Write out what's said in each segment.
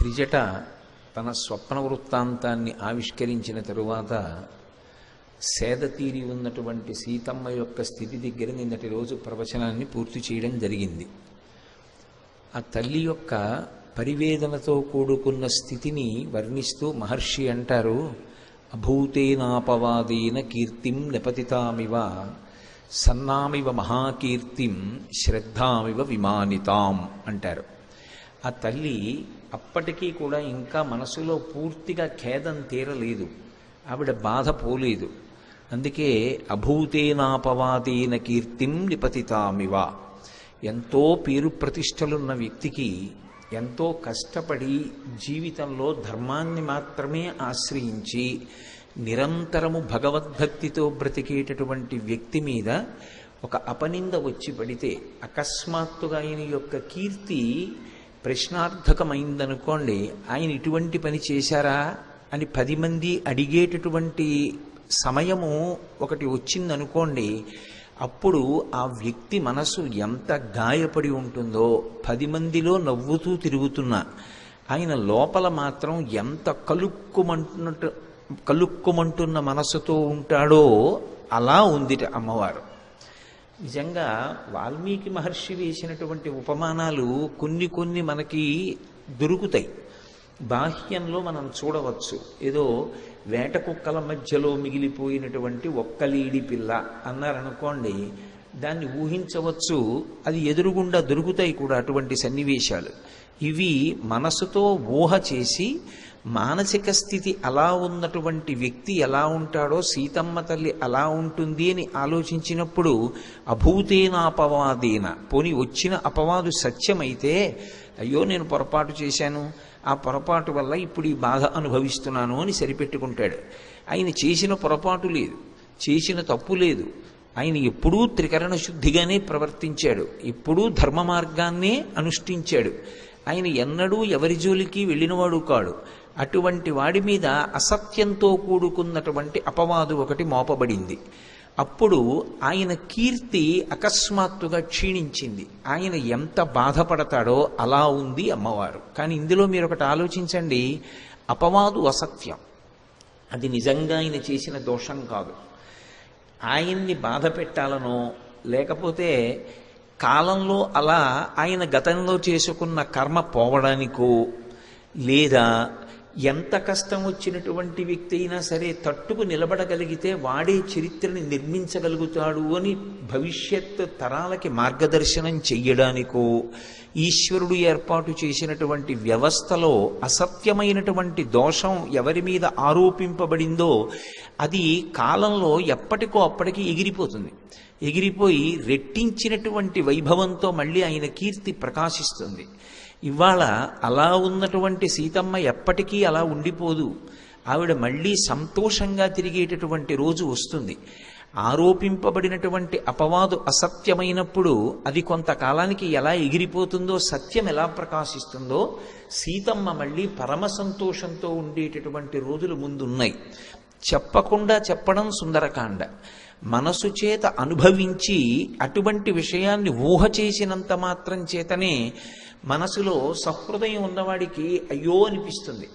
త్రిజట తన స్వప్న వృత్తాంతాన్ని ఆవిష్కరించిన తరువాత సేద తీరి ఉన్నటువంటి సీతమ్మ యొక్క స్థితి దగ్గర నిన్నటి రోజు ప్రవచనాన్ని పూర్తి చేయడం జరిగింది. ఆ తల్లి యొక్క పరివేదనతో కూడుకున్న స్థితిని వర్ణిస్తూ మహర్షి అంటారు, అభూతేనాపవాదేన కీర్తిం నిపతితామివ సన్నామివ మహాకీర్తిం శ్రద్ధామివ విమానితాం అంటారు. ఆ తల్లి అప్పటికీ కూడా ఇంకా మనసులో పూర్తిగా ఖేదం తీరలేదు, ఆవిడ బాధ పోలేదు. అందుకే అభూతేనాపవాదేన కీర్తిం నిపతితామివ, ఎంతో పేరు ప్రతిష్టలున్న వ్యక్తికి ఎంతో కష్టపడి జీవితంలో ధర్మాన్ని మాత్రమే ఆశ్రయించి నిరంతరము భగవద్భక్తితో బ్రతికేటటువంటి వ్యక్తి మీద ఒక అపనింద వచ్చి పడితే, అకస్మాత్తుగా ఆయన యొక్క కీర్తి ప్రశ్నార్థకమైందనుకోండి, ఆయన ఇటువంటి పని చేశారా అని 10 మంది అడిగేటటువంటి సమయము ఒకటి వచ్చిందనుకోండి, అప్పుడు ఆ వ్యక్తి మనసు ఎంత గాయపడి ఉంటుందో, 10 మందిలో నవ్వుతూ తిరుగుతున్నా ఆయన లోపల మాత్రం ఎంత కలుక్కుమంటున్న మనసుతో ఉంటాడో అలా ఉందిట అమ్మవారు. నిజంగా వాల్మీకి మహర్షి వేసినటువంటి ఉపమానాలు కొన్ని మనకి దొరుకుతాయి, బాహ్యంలో మనం చూడవచ్చు. ఏదో వేట కుక్కల మధ్యలో మిగిలిపోయినటువంటి ఒక్కలీడి పిల్ల అన్నారనుకోండి, దాన్ని ఊహించవచ్చు, అది ఎదురుగుండా దొరుకుతాయి కూడా అటువంటి సన్నివేశాలు. ఇవి మనసుతో ఊహ చేసి మానసిక స్థితి అలా ఉన్నటువంటి వ్యక్తి ఎలా ఉంటాడో సీతమ్మ తల్లి అలా ఉంటుంది అని ఆలోచించినప్పుడు, అభూతేనాపవాదేన, పోని వచ్చిన అపవాదు సత్యమైతే, అయ్యో నేను పొరపాటు చేశాను, ఆ పొరపాటు వల్ల ఇప్పుడు ఈ బాధ అనుభవిస్తున్నాను అని సరిపెట్టుకుంటాడు. ఆయన చేసిన పొరపాటు లేదు, చేసిన తప్పు లేదు, ఆయన ఎప్పుడూ త్రికరణ శుద్ధిగానే ప్రవర్తించాడు, ఎప్పుడూ ధర్మ మార్గాన్నే అనుష్ఠించాడు. ఆయన ఎన్నడూ ఎవరి జోలికి వెళ్ళినవాడు కాడు. అటువంటి వాడి మీద అసత్యంతో కూడుకున్నటువంటి అపవాదు ఒకటి మోపబడింది. అప్పుడు ఆయన కీర్తి అకస్మాత్తుగా క్షీణించింది. ఆయన ఎంత బాధపడతాడో అలా ఉంది అమ్మవారు. కానీ ఇందులో మీరు ఒకటి ఆలోచించండి, అపవాదు అసత్యం, అది నిజంగా ఆయన చేసిన దోషం కాదు. ఆయన్ని బాధ పెట్టాలనో లేకపోతే కాలంలో అలా ఆయన గతంలో చేసుకున్న కర్మ పోవడానికో, లేదా ఎంత కష్టం వచ్చినటువంటి వ్యక్తి అయినా సరే తట్టుకు నిలబడగలిగితే వాడే చరిత్రని నిర్మించగలుగుతాడు అని భవిష్యత్ తరాలకి మార్గదర్శనం చెయ్యడానికో, ఈశ్వరుడు ఏర్పాటు చేసినటువంటి వ్యవస్థలో అసత్యమైనటువంటి దోషం ఎవరి మీద ఆరోపింపబడిందో అది కాలంలో ఎప్పటికో అప్పటికి ఎగిరిపోతుంది. ఎగిరిపోయి రెట్టించినటువంటి వైభవంతో మళ్ళీ ఆయన కీర్తి ప్రకాశిస్తుంది. ఇవాళ అలా ఉన్నటువంటి సీతమ్మ ఎప్పటికీ అలా ఉండిపోదు. ఆవిడ మళ్ళీ సంతోషంగా తిరిగేటటువంటి రోజు వస్తుంది. ఆరోపింపబడినటువంటి అపవాదు అసత్యమైనప్పుడు అది కొంతకాలానికి ఎలా ఎగిరిపోతుందో, సత్యం ఎలా ప్రకాశిస్తుందో, సీతమ్మ మళ్ళీ పరమ సంతోషంతో ఉండేటటువంటి రోజులు ముందున్నాయి. చెప్పకుండా చెప్పడం సుందరకాండ, మనసు చేత అనుభవించి అటువంటి విషయాన్ని ఊహ చేసినంత మాత్రం చేతనే మనసులో సహృదయం ఉన్నవాడికి అయ్యో అనిపిస్తుంది.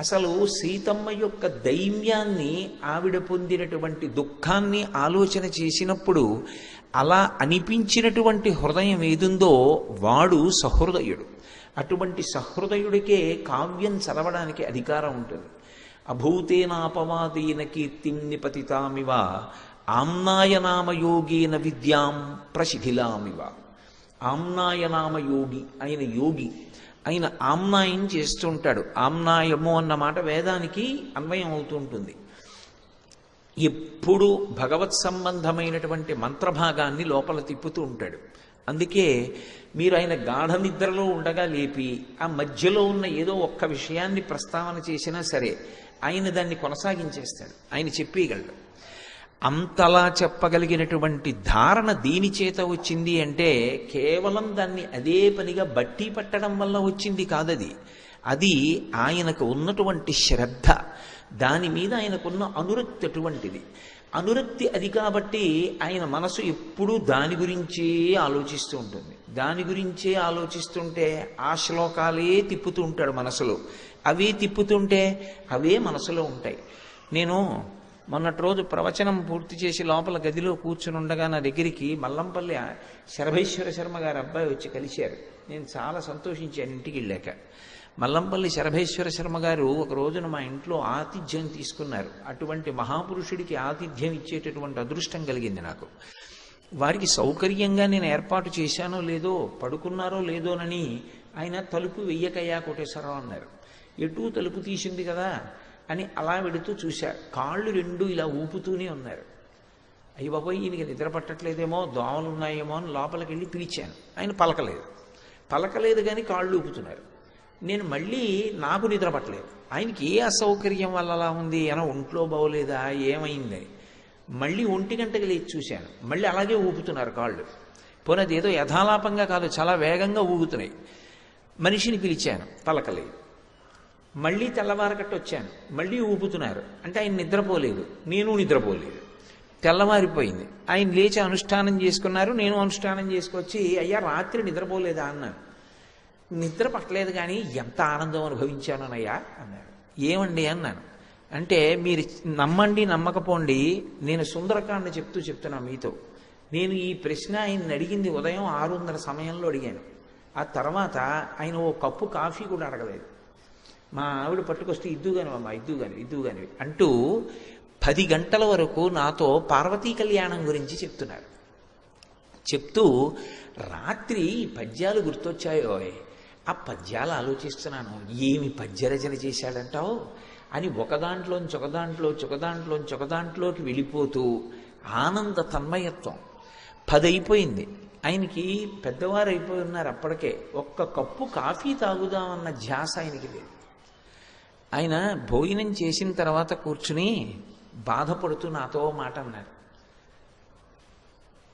అసలు సీతమ్మ యొక్క దైన్యాన్ని, ఆవిడ పొందినటువంటి దుఃఖాన్ని ఆలోచన చేసినప్పుడు అలా అనిపించినటువంటి హృదయం ఏదుందో వాడు సహృదయుడు. అటువంటి సహృదయుడికే కావ్యం చదవడానికి అధికారం ఉంటుంది. అభూతేనాపవాదేన కీర్తిం నిపతితామివ ఆమ్నాయనామయోగేన విద్యాం ప్రశిథిలామివ. ఆమ్నాయనామయోగి, ఆయన యోగి, ఆయన ఆమ్నాయం చేస్తుంటాడు. ఆమ్నాయము అన్నమాట వేదానికి అన్వయం అవుతూ ఉంటుంది. ఎప్పుడూ భగవత్ సంబంధమైనటువంటి మంత్రభాగాన్ని లోపల తిప్పుతూ ఉంటాడు. అందుకే మీరు ఆయన గాఢ నిద్రలో ఉండగా లేపి ఆ మధ్యలో ఉన్న ఏదో ఒక్క విషయాన్ని ప్రస్తావన చేసినా సరే ఆయన దాన్ని కొనసాగించేస్తాడు, ఆయన చెప్పేయగలడు. అంతలా చెప్పగలిగినటువంటి ధారణ దీని చేత వచ్చింది అంటే కేవలం దాన్ని అదే పనిగా బట్టి పట్టడం వల్ల వచ్చింది కాదది. అది ఆయనకు ఉన్నటువంటి శ్రద్ధ, దాని మీద ఆయనకున్న అనురక్తి అటువంటిది. అనురక్తి అది కాబట్టి ఆయన మనసు ఎప్పుడూ దాని గురించే ఆలోచిస్తూ ఉంటుంది. దాని గురించే ఆలోచిస్తుంటే ఆ శ్లోకాలే తిప్పుతూ ఉంటాడు మనసులో. అవే తిప్పుతుంటే అవే మనసులో ఉంటాయి. నేను మొన్నటి రోజు ప్రవచనం పూర్తి చేసి లోపల గదిలో కూర్చుని ఉండగా నా దగ్గరికి మల్లంపల్లి శరభేశ్వర శర్మ గారి అబ్బాయి వచ్చి కలిశారు. నేను చాలా సంతోషించాను ఇంటికి వెళ్ళాక. మల్లంపల్లి శరభేశ్వర శర్మ గారు ఒక రోజున మా ఇంట్లో ఆతిథ్యం తీసుకున్నారు. అటువంటి మహాపురుషుడికి ఆతిథ్యం ఇచ్చేటటువంటి అదృష్టం కలిగింది నాకు. వారికి సౌకర్యంగా నేను ఏర్పాటు చేశానో లేదో, పడుకున్నారో లేదోనని ఆయన తలుపు వెయ్యకయ్యా కోటేశ్వరరావు అన్నారు. ఎటూ తలుపు తీసింది కదా అని అలా వెడుతూ చూశారు. కాళ్ళు రెండు ఇలా ఊపుతూనే ఉన్నారు. అయ్యి బాబోయ్, ఈయనకి నిద్ర పట్టట్లేదేమో, దోమలు ఉన్నాయేమో అని లోపలికి వెళ్ళి పిలిచాను. ఆయన పలకలేదు కానీ కాళ్ళు ఊపుతున్నారు. నేను మళ్ళీ నాకు నిద్ర పట్టలేదు. ఆయనకి ఏ అసౌకర్యం వల్ల అలా ఉంది, ఏమో ఒంట్లో బాగోలేదా, ఏమైందని మళ్ళీ 1 గంటకి లేచి చూశాను. మళ్ళీ అలాగే ఊపుతున్నారు కాళ్ళు. పోనీ ఏదో యథాలాపంగా కాదు, చాలా వేగంగా ఊగుతున్నాయి. మనిషిని పిలిచాను, పలకలేదు. మళ్ళీ తెల్లవారకట్టు వచ్చాను, మళ్ళీ ఊపుతున్నారు. అంటే ఆయన నిద్రపోలేదు, నేను నిద్రపోలేదు. తెల్లవారిపోయింది. ఆయన లేచి అనుష్ఠానం చేసుకున్నారు, నేను అనుష్ఠానం చేసుకొచ్చి అయ్యా రాత్రి నిద్రపోలేదా అన్నాను. నిద్ర పట్టలేదు కానీ ఎంత ఆనందం అనుభవించానయ్యా అన్నారు. ఏమండి అన్నాను. అంటే మీరు నమ్మండి నమ్మకపోండి, నేను సుందరకాండ చెప్తున్నా మీతో. నేను ఈ ప్రశ్న ఆయన అడిగింది ఉదయం 6:30 సమయంలో అడిగాను. ఆ తర్వాత ఆయన ఓ కప్పు కాఫీ కూడా అడగలేదు. మా ఆవిడ పట్టుకొస్తే ఇద్దుగాని అమ్మా, ఇద్దుగాని అంటూ 10 గంటల వరకు నాతో పార్వతీ కళ్యాణం గురించి చెప్తున్నారు. చెప్తూ రాత్రి పద్యాలు గుర్తొచ్చాయో, ఆ పద్యాలు ఆలోచిస్తున్నాను, ఏమి పద్యరచన చేశాడంటావు అని ఒకదాంట్లోకి వెళ్ళిపోతూ ఆనంద తన్మయత్వం. 10 అయిపోయింది. ఆయనకి పెద్దవారు అయిపోయి ఉన్నారు అప్పటికే. ఒక్క కప్పు కాఫీ తాగుదామన్న ధ్యాస ఆయనకి లేదు. ఆయన భోజనం చేసిన తర్వాత కూర్చుని బాధపడుతూ నాతో మాట అన్నారు.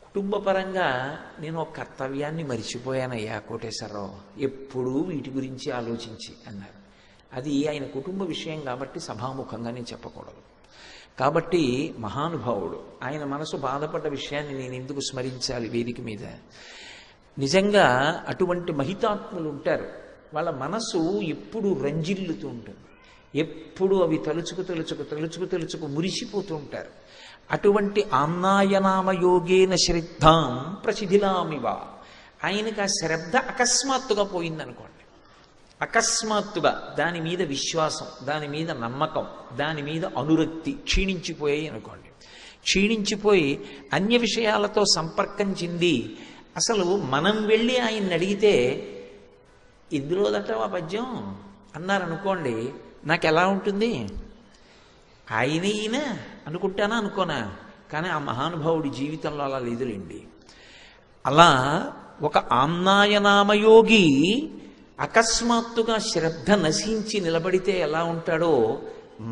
కుటుంబపరంగా నేను ఒక కర్తవ్యాన్ని మరిచిపోయానయ్యా కోటేశ్వరరావు, ఎప్పుడూ వీటి గురించి ఆలోచించి అన్నారు. అది ఆయన కుటుంబ విషయం కాబట్టి సభాముఖంగా నేను చెప్పకూడదు. కాబట్టి మహానుభావుడు, ఆయన మనసు బాధపడ్డ విషయాన్ని నేను ఎందుకు స్మరించాలి వేదిక మీద? నిజంగా అటువంటి మహితాత్ములు ఉంటారు. వాళ్ళ మనసు ఎప్పుడు రంజిల్లుతూ ఉంటుంది. ఎప్పుడు అవి తలుచుకు మురిసిపోతూ ఉంటారు. అటువంటి ఆమ్నాయనామయోగేన శ్రద్ధాం ప్రసిధిలామివ. ఆయనకి ఆ శ్రద్ధ అకస్మాత్తుగా పోయిందనుకోండి, అకస్మాత్తుగా దాని మీద విశ్వాసం, దాని మీద నమ్మకం, దాని మీద అనురక్తి క్షీణించిపోయాయి అనుకోండి. క్షీణించిపోయి అన్య విషయాలతో సంపర్కం చెంది అసలు మనం వెళ్ళి ఆయన్ని అడిగితే ఇందులో దట్టవా పద్యం అన్నారనుకోండి, నాకు ఎలా ఉంటుంది? ఈయన అనుకుంటానా అనుకోనా? కానీ ఆ మహానుభావుడి జీవితంలో అలా లేదులేండి. అలా ఒక ఆమ్నాయనామయోగి అకస్మాత్తుగా శ్రద్ధ నశించి నిలబడితే ఎలా ఉంటాడో,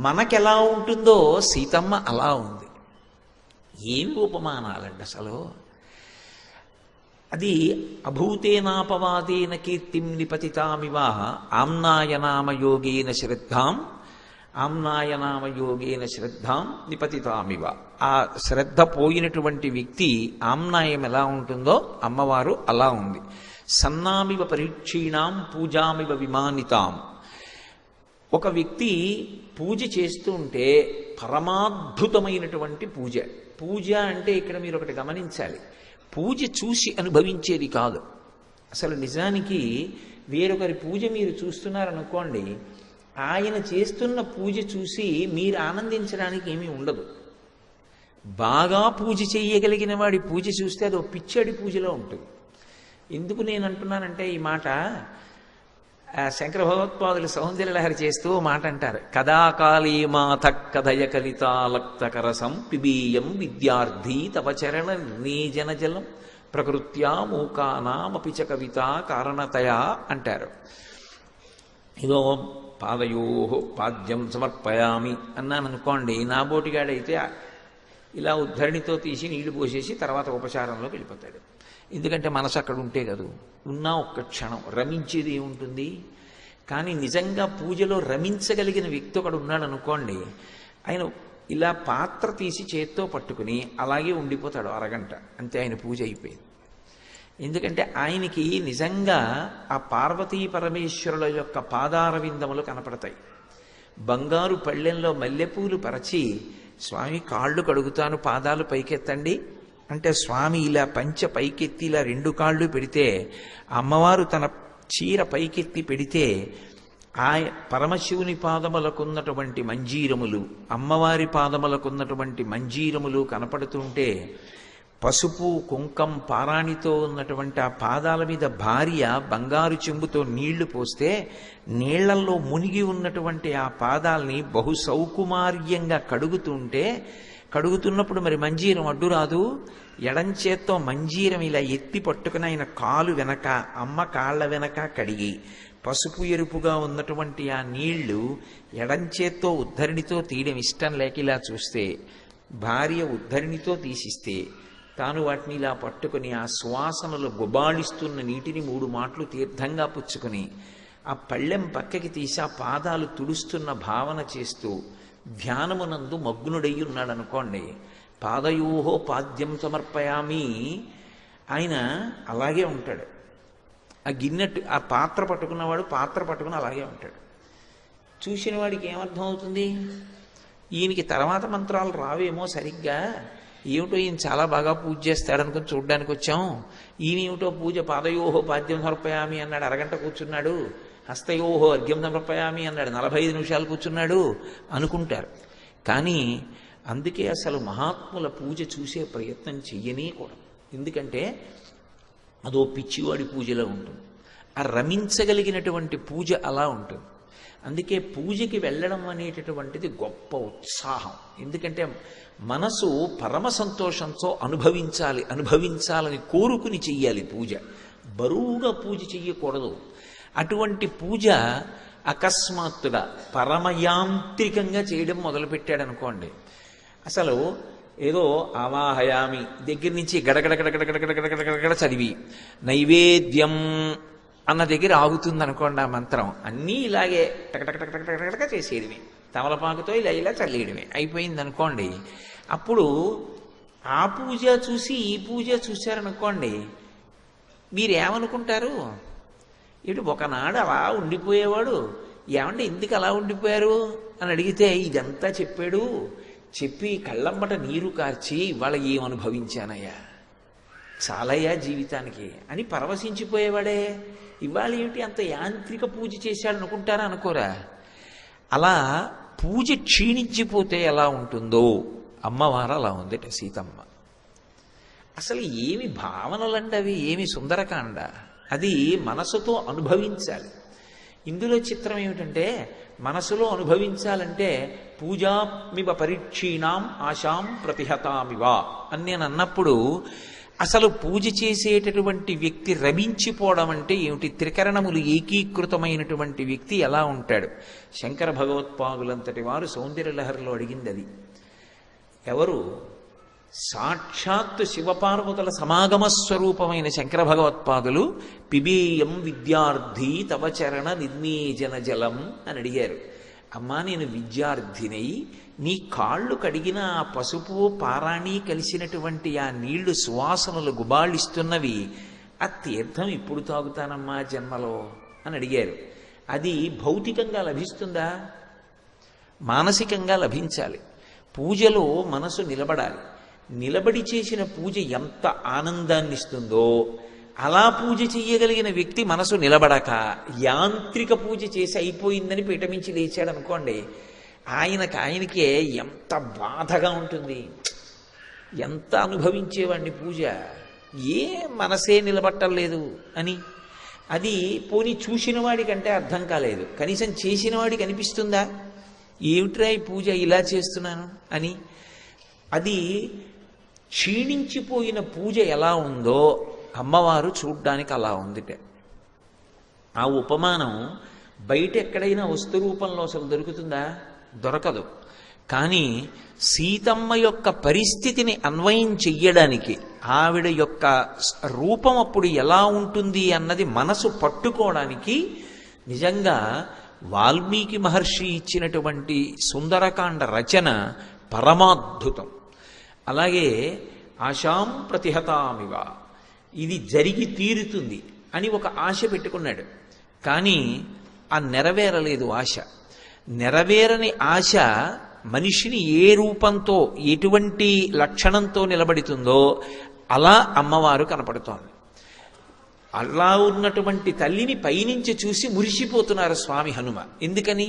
మనకెలా ఉంటుందో సీతమ్మ అలా ఉంది. ఏమి ఉపమానాలండి అసలు! అది అభూతేనాపవాదేన కీర్తిం నిపతితామివ ఆమ్నాయనామయోగేన శ్రద్ధాం నిపతితామివ. ఆ శ్రద్ధ పోయినటువంటి వ్యక్తి ఆమ్నాయం ఎలా ఉంటుందో అమ్మవారు అలా ఉంది. సన్నామివ పరీక్షీణాం పూజామివ విమానితాం. ఒక వ్యక్తి పూజ చేస్తూ ఉంటే పరమాద్భుతమైనటువంటి పూజ. పూజ అంటే ఇక్కడ మీరు ఒకటి గమనించాలి, పూజ చూసి అనుభవించేది కాదు. అసలు నిజానికి వేరొకరి పూజ మీరు చూస్తున్నారనుకోండి, ఆయన చేస్తున్న పూజ చూసి మీరు ఆనందించడానికి ఏమీ ఉండదు. బాగా పూజ చేయగలిగిన వాడి పూజ చూస్తే అది పిచ్చడి పూజలో ఉంటుంది. ఎందుకు నేను అంటున్నానంటే ఈ మాట, శంకర భగవత్పాదులు సౌందర్యలహరి చేస్తూ మాట అంటారు. కదాకాళీ మాత కథయ కలితాలక్తకరసం పిబీయం విద్యార్థి తవ చరణ నీజన జలం ప్రకృత్యా మూకానామపి చ కవిత కారణతయా అంటారు. ఇదో పాదయో పాద్యం సమర్పయామి అన్నాను అనుకోండి, నా బోటిగాడైతే ఇలా ఉద్ధరణితో తీసి నీళ్లు పోసేసి తర్వాత ఉపచారంలోకి వెళ్ళిపోతాడు. ఎందుకంటే మనసు అక్కడ ఉంటే కదూ, ఉన్నా ఒక్క క్షణం రమించేది ఏముంటుంది? కానీ నిజంగా పూజలో రమించగలిగిన వ్యక్తి ఒకడు ఉన్నాడు అనుకోండి, ఆయన ఇలా పాత్ర తీసి చేత్తో పట్టుకుని అలాగే ఉండిపోతాడు అరగంట. అంతే, ఆయన పూజ అయిపోయింది. ఎందుకంటే ఆయనకి నిజంగా ఆ పార్వతీ పరమేశ్వరుల యొక్క పాదార విందములు కనపడతాయి. బంగారు పళ్ళెంలో మల్లెపూలు పరచి, స్వామి కాళ్ళు కడుగుతాను, పాదాలు పైకెత్తండి అంటే స్వామి ఇలా పంచ పైకెత్తి ఇలా 2 కాళ్ళు పెడితే, అమ్మవారు తన చీర పైకెత్తి పెడితే ఆ పరమశివుని పాదములకున్నటువంటి మంజీరములు, అమ్మవారి పాదములకున్నటువంటి మంజీరములు కనపడుతుంటే, పసుపు కుంకం పారాణితో ఉన్నటువంటి ఆ పాదాల మీద భార్య బంగారు చెంబుతో నీళ్లు పోస్తే నీళ్లల్లో మునిగి ఉన్నటువంటి ఆ పాదాల్ని బహు సౌకుమార్యంగా కడుగుతున్నప్పుడు మరి మంజీరం అడ్డు రాదు. ఎడంచేత్తో మంజీరం ఇలా ఎత్తి పట్టుకుని ఆయన కాలు వెనక, అమ్మ కాళ్ళ వెనక కడిగి, పసుపు ఎరుపుగా ఉన్నటువంటి ఆ నీళ్లు ఎడంచేత్తో ఉద్ధరిణితో తీయడం ఇష్టం లేక ఇలా చూస్తే, భార్య ఉద్ధరిణితో తీసిస్తే తాను వాటిని ఇలా పట్టుకుని ఆ సువాసనలు గుబాళిస్తున్న నీటిని 3 మాటలు తీర్థంగా పుచ్చుకుని ఆ పళ్ళెం పక్కకి తీసి ఆ పాదాలు తుడుస్తున్న భావన చేస్తూ ధ్యానమునందు మగ్నుడయ్యి ఉన్నాడు అనుకోండి. పాదయోహో పాద్యం సమర్పయామి, ఆయన అలాగే ఉంటాడు. ఆ గిన్నెట్టు ఆ పాత్ర పట్టుకున్నవాడు పాత్ర పట్టుకుని అలాగే ఉంటాడు. చూసిన వాడికి ఏమర్థం అవుతుంది? ఈయనకి తర్వాత మంత్రాలు రావేమో సరిగ్గా, ఏమిటో ఈయన చాలా బాగా పూజ చేస్తాడనుకుని చూడ్డానికి వచ్చాం, ఈయన ఏమిటో పూజ పాదయోహో పాద్యం సమర్పయామి అన్నాడు, అరగంట కూర్చున్నాడు, హస్తయోహో అర్ఘ్యం సమర్పయామి అన్నాడు, 45 నిమిషాలు కూర్చున్నాడు అనుకుంటారు. కానీ అందుకే అసలు మహాత్ముల పూజ చూసే ప్రయత్నం చెయ్యనేకూడదు. ఎందుకంటే అదో పిచ్చివాడి పూజలో ఉంటుంది. ఆ రమించగలిగినటువంటి పూజ అలా ఉంటుంది. అందుకే పూజకి వెళ్ళడం అనేటటువంటిది గొప్ప ఉత్సాహం. ఎందుకంటే మనసు పరమ సంతోషంతో అనుభవించాలని కోరుకుని చెయ్యాలి పూజ. బరువుగా పూజ చెయ్యకూడదు. అటువంటి పూజ అకస్మాత్తుగా పరమయాంత్రికంగా చేయడం మొదలుపెట్టాడు అనుకోండి, అసలు ఏదో ఆవాహయామి దగ్గర నుంచి గడగడగడగడగడగడగడగడ చదివి నైవేద్యం అన్న దగ్గర ఆగుతుంది అనుకోండి ఆ మంత్రం. అన్నీ ఇలాగే టకటకటకటకటక చేసేయడమే, తమలపాకుతో ఇలా ఇలా చల్లేయడమే అయిపోయింది అనుకోండి. అప్పుడు ఆ పూజ చూసి ఈ పూజ చూశారనుకోండి, మీరేమనుకుంటారు? ఇటు ఒకనాడు అలా ఉండిపోయేవాడు, ఏమంటే ఎందుకు అలా ఉండిపోయారు అని అడిగితే ఇదంతా చెప్పి కళ్ళమ్మట నీరు కార్చి ఇవాళ ఏమనుభవించానయ్యా, చాలయ్యా జీవితానికి అని పరవశించిపోయేవాడే. ఇవాళ ఏమిటి అంత యాంత్రిక పూజ చేశాడు అనుకుంటారా? అనుకోరా? అలా పూజ క్షీణించిపోతే ఎలా ఉంటుందో అమ్మవారు అలా ఉందట సీతమ్మ. అసలు ఏమి భావనలండి అవి, ఏమి సుందరకాండ, అది మనసుతో అనుభవించాలి. ఇందులో చిత్రం ఏమిటంటే, మనసులో అనుభవించాలంటే పూజామివ పరీక్షీణాం ఆశాం ప్రతిహతామివ అని నేను అన్నప్పుడు, అసలు పూజ చేసేటటువంటి వ్యక్తి రమించిపోవడం అంటే ఏమిటి? త్రికరణములు ఏకీకృతమైనటువంటి వ్యక్తి ఎలా ఉంటాడు? శంకర భగవత్పాదులంతటి వారు సౌందర్యలహరిలో అడిగింది అది. ఎవరు? సాక్షాత్తు శివపార్వతుల సమాగమ స్వరూపమైన శంకర భగవత్పాదులు పిబేయం విద్యార్థి తవ చరణ నిర్మేజన జలం అని అడిగారు. అమ్మా, నేను విద్యార్థినై నీ కాళ్ళు కడిగిన ఆ పసుపు పారాణి కలిసినటువంటి ఆ నీళ్లు సువాసనలు గుబాళిస్తున్నవి, ఆ తీర్థం ఇప్పుడు తాగుతానమ్మా జన్మలో అని అడిగారు. అది భౌతికంగా లభిస్తుందా? మానసికంగా లభించాలి. పూజలో మనసు నిలబడాలి. నిలబడి చేసిన పూజ ఎంత ఆనందాన్ని ఇస్తుందో, అలా పూజ చెయ్యగలిగిన వ్యక్తి మనసు నిలబడక యాంత్రిక పూజ చేసి అయిపోయిందని పీఠమించి లేచాడు అనుకోండి, ఆయనకే ఎంత బాధగా ఉంటుంది. ఎంత అనుభవించేవాడిని పూజ, ఏ మనసే నిలబట్టలేదు అని. అది పోనీ చూసిన వాడికంటే అర్థం కాలేదు, కనీసం చేసిన వాడికి అనిపిస్తుందా ఏమిట్రా ఈ పూజ ఇలా చేస్తున్నాను అని? అది క్షీణించిపోయిన పూజ ఎలా ఉందో అమ్మవారు చూడ్డానికి అలా ఉందిట. ఆ ఉపమానం బయట ఎక్కడైనా వస్తు రూపంలో అసలు దొరుకుతుందా? దొరకదు. కానీ సీతమ్మ యొక్క పరిస్థితిని అన్వయం చెయ్యడానికి, ఆవిడ యొక్క రూపం అప్పుడు ఎలా ఉంటుంది అన్నది మనసు పట్టుకోవడానికి నిజంగా వాల్మీకి మహర్షి ఇచ్చినటువంటి సుందరకాండ రచన పరమాద్భుతం. అలాగే ఆశాం ప్రతిహతామివ, ఇది జరిగి తీరుతుంది అని ఒక ఆశ పెట్టుకున్నాడు. కానీ ఆ నెరవేరలేదు ఆశ. నెరవేరని ఆశ మనిషిని ఏ రూపంతో ఎటువంటి లక్షణంతో నిలబడుతుందో అలా అమ్మవారు కనపడుతోంది. అలా ఉన్నటువంటి తల్లిని పైనుంచి చూసి మురిసిపోతున్నారు స్వామి హనుమ. ఎందుకని?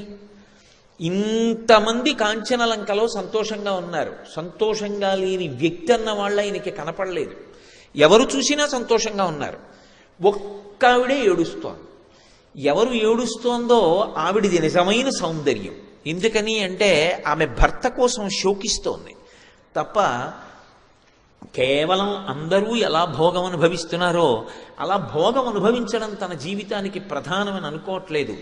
ఇంతమంది కాంచనలంకలో సంతోషంగా ఉన్నారు, సంతోషంగా లేని వ్యక్తి అన్న వాళ్ళు ఆయనకి కనపడలేదు. ఎవరు చూసినా సంతోషంగా ఉన్నారు. ఒక్క ఆవిడే ఏడుస్తోంది. ఎవరు ఏడుస్తోందో ఆవిడిది నిజమైన సౌందర్యం. ఎందుకని అంటే ఆమె భర్త కోసం శోకిస్తోంది తప్ప కేవలం అందరూ ఎలా భోగం అనుభవిస్తున్నారో అలా భోగం అనుభవించడం తన జీవితానికి ప్రధానమని అనుకోవట్లేదు.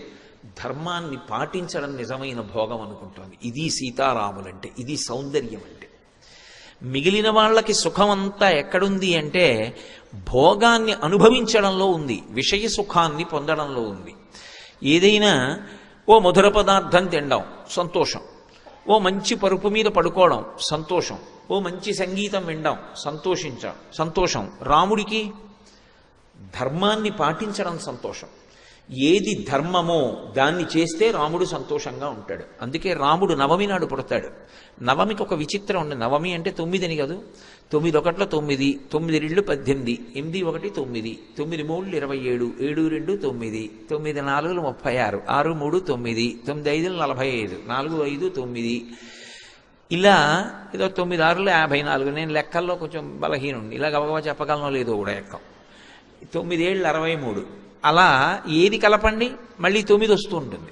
ధర్మాన్ని పాటించడం నిజమైన భోగం అనుకుంటోంది. ఇది సీతారాములంటే, ఇది సౌందర్యం అంటే. మిగిలిన వాళ్ళకి సుఖం అంతా ఎక్కడుంది అంటే భోగాన్ని అనుభవించడంలో ఉంది, విషయ సుఖాన్ని పొందడంలో ఉంది. ఏదైనా ఓ మధుర పదార్థం తినడం సంతోషం, ఓ మంచి పరుపు మీద పడుకోవడం సంతోషం, ఓ మంచి సంగీతం వినడం సంతోషం. రాముడికి ధర్మాన్ని పాటించడం సంతోషం. ఏది ధర్మమో దాన్ని చేస్తే రాముడు సంతోషంగా ఉంటాడు. అందుకే రాముడు నవమి నాడు పుడతాడు. నవమికి ఒక విచిత్రం ఉంది. నవమి అంటే 9 అని కాదు. 9 ఒకట్ల 9, 9 2 18, 8 1 9, 9 3 27, 7 2 9, 9 4 36, 6 3 9, 9 5 45, 4 5 9, ఇలా ఏదో 9 6 54. నేను లెక్కల్లో కొంచెం బలహీనుండి, ఇలా గబగబా చెప్పగలనో లేదో కూడా ఎక్కం. 9 7 63. అలా ఏది కలపండి మళ్ళీ 9 వస్తూ ఉంటుంది.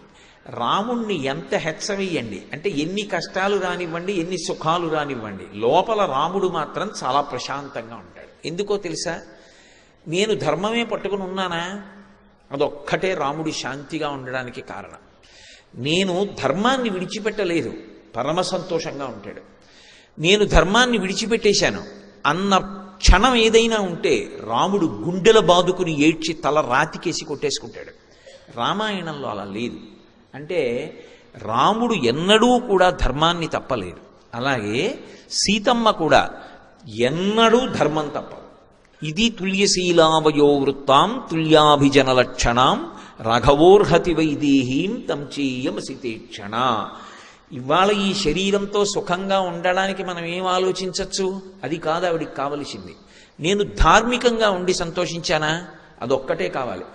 రాముణ్ణి ఎంత హెచ్చవేయండి అంటే ఎన్ని కష్టాలు రానివ్వండి, ఎన్ని సుఖాలు రానివ్వండి, లోపల రాముడు మాత్రం చాలా ప్రశాంతంగా ఉంటాడు. ఎందుకో తెలుసా? నేను ధర్మమే పట్టుకుని ఉన్నానా, అదొక్కటే రాముడి శాంతిగా ఉండడానికి కారణం. నేను ధర్మాన్ని విడిచిపెట్టలేదు, పరమ సంతోషంగా ఉంటాడు. నేను ధర్మాన్ని విడిచిపెట్టేశాను అన్న క్షణం ఏదైనా ఉంటే రాముడు గుండెల బాదుకుని ఏడ్చి తల రాతికేసి కొట్టేసుకుంటాడు. రామాయణంలో అలా లేదు. అంటే రాముడు ఎన్నడూ కూడా ధర్మాన్ని తప్పలేదు. అలాగే సీతమ్మ కూడా ఎన్నడూ ధర్మం తప్పదు. ఇది తుల్యశీలావయో వృత్తాం తుల్యాభిజన లక్షణాం రాఘవోర్హతి వైదేహీం తం చేయమసితేక్షణ. ఇవాళ ఈ శరీరంతో సుఖంగా ఉండడానికి మనం ఏం ఆలోచించవచ్చు? అది కాదు ఆవిడికి కావలసింది. నేను ధార్మికంగా ఉండి సంతోషించానా, అదొక్కటే కావాలి.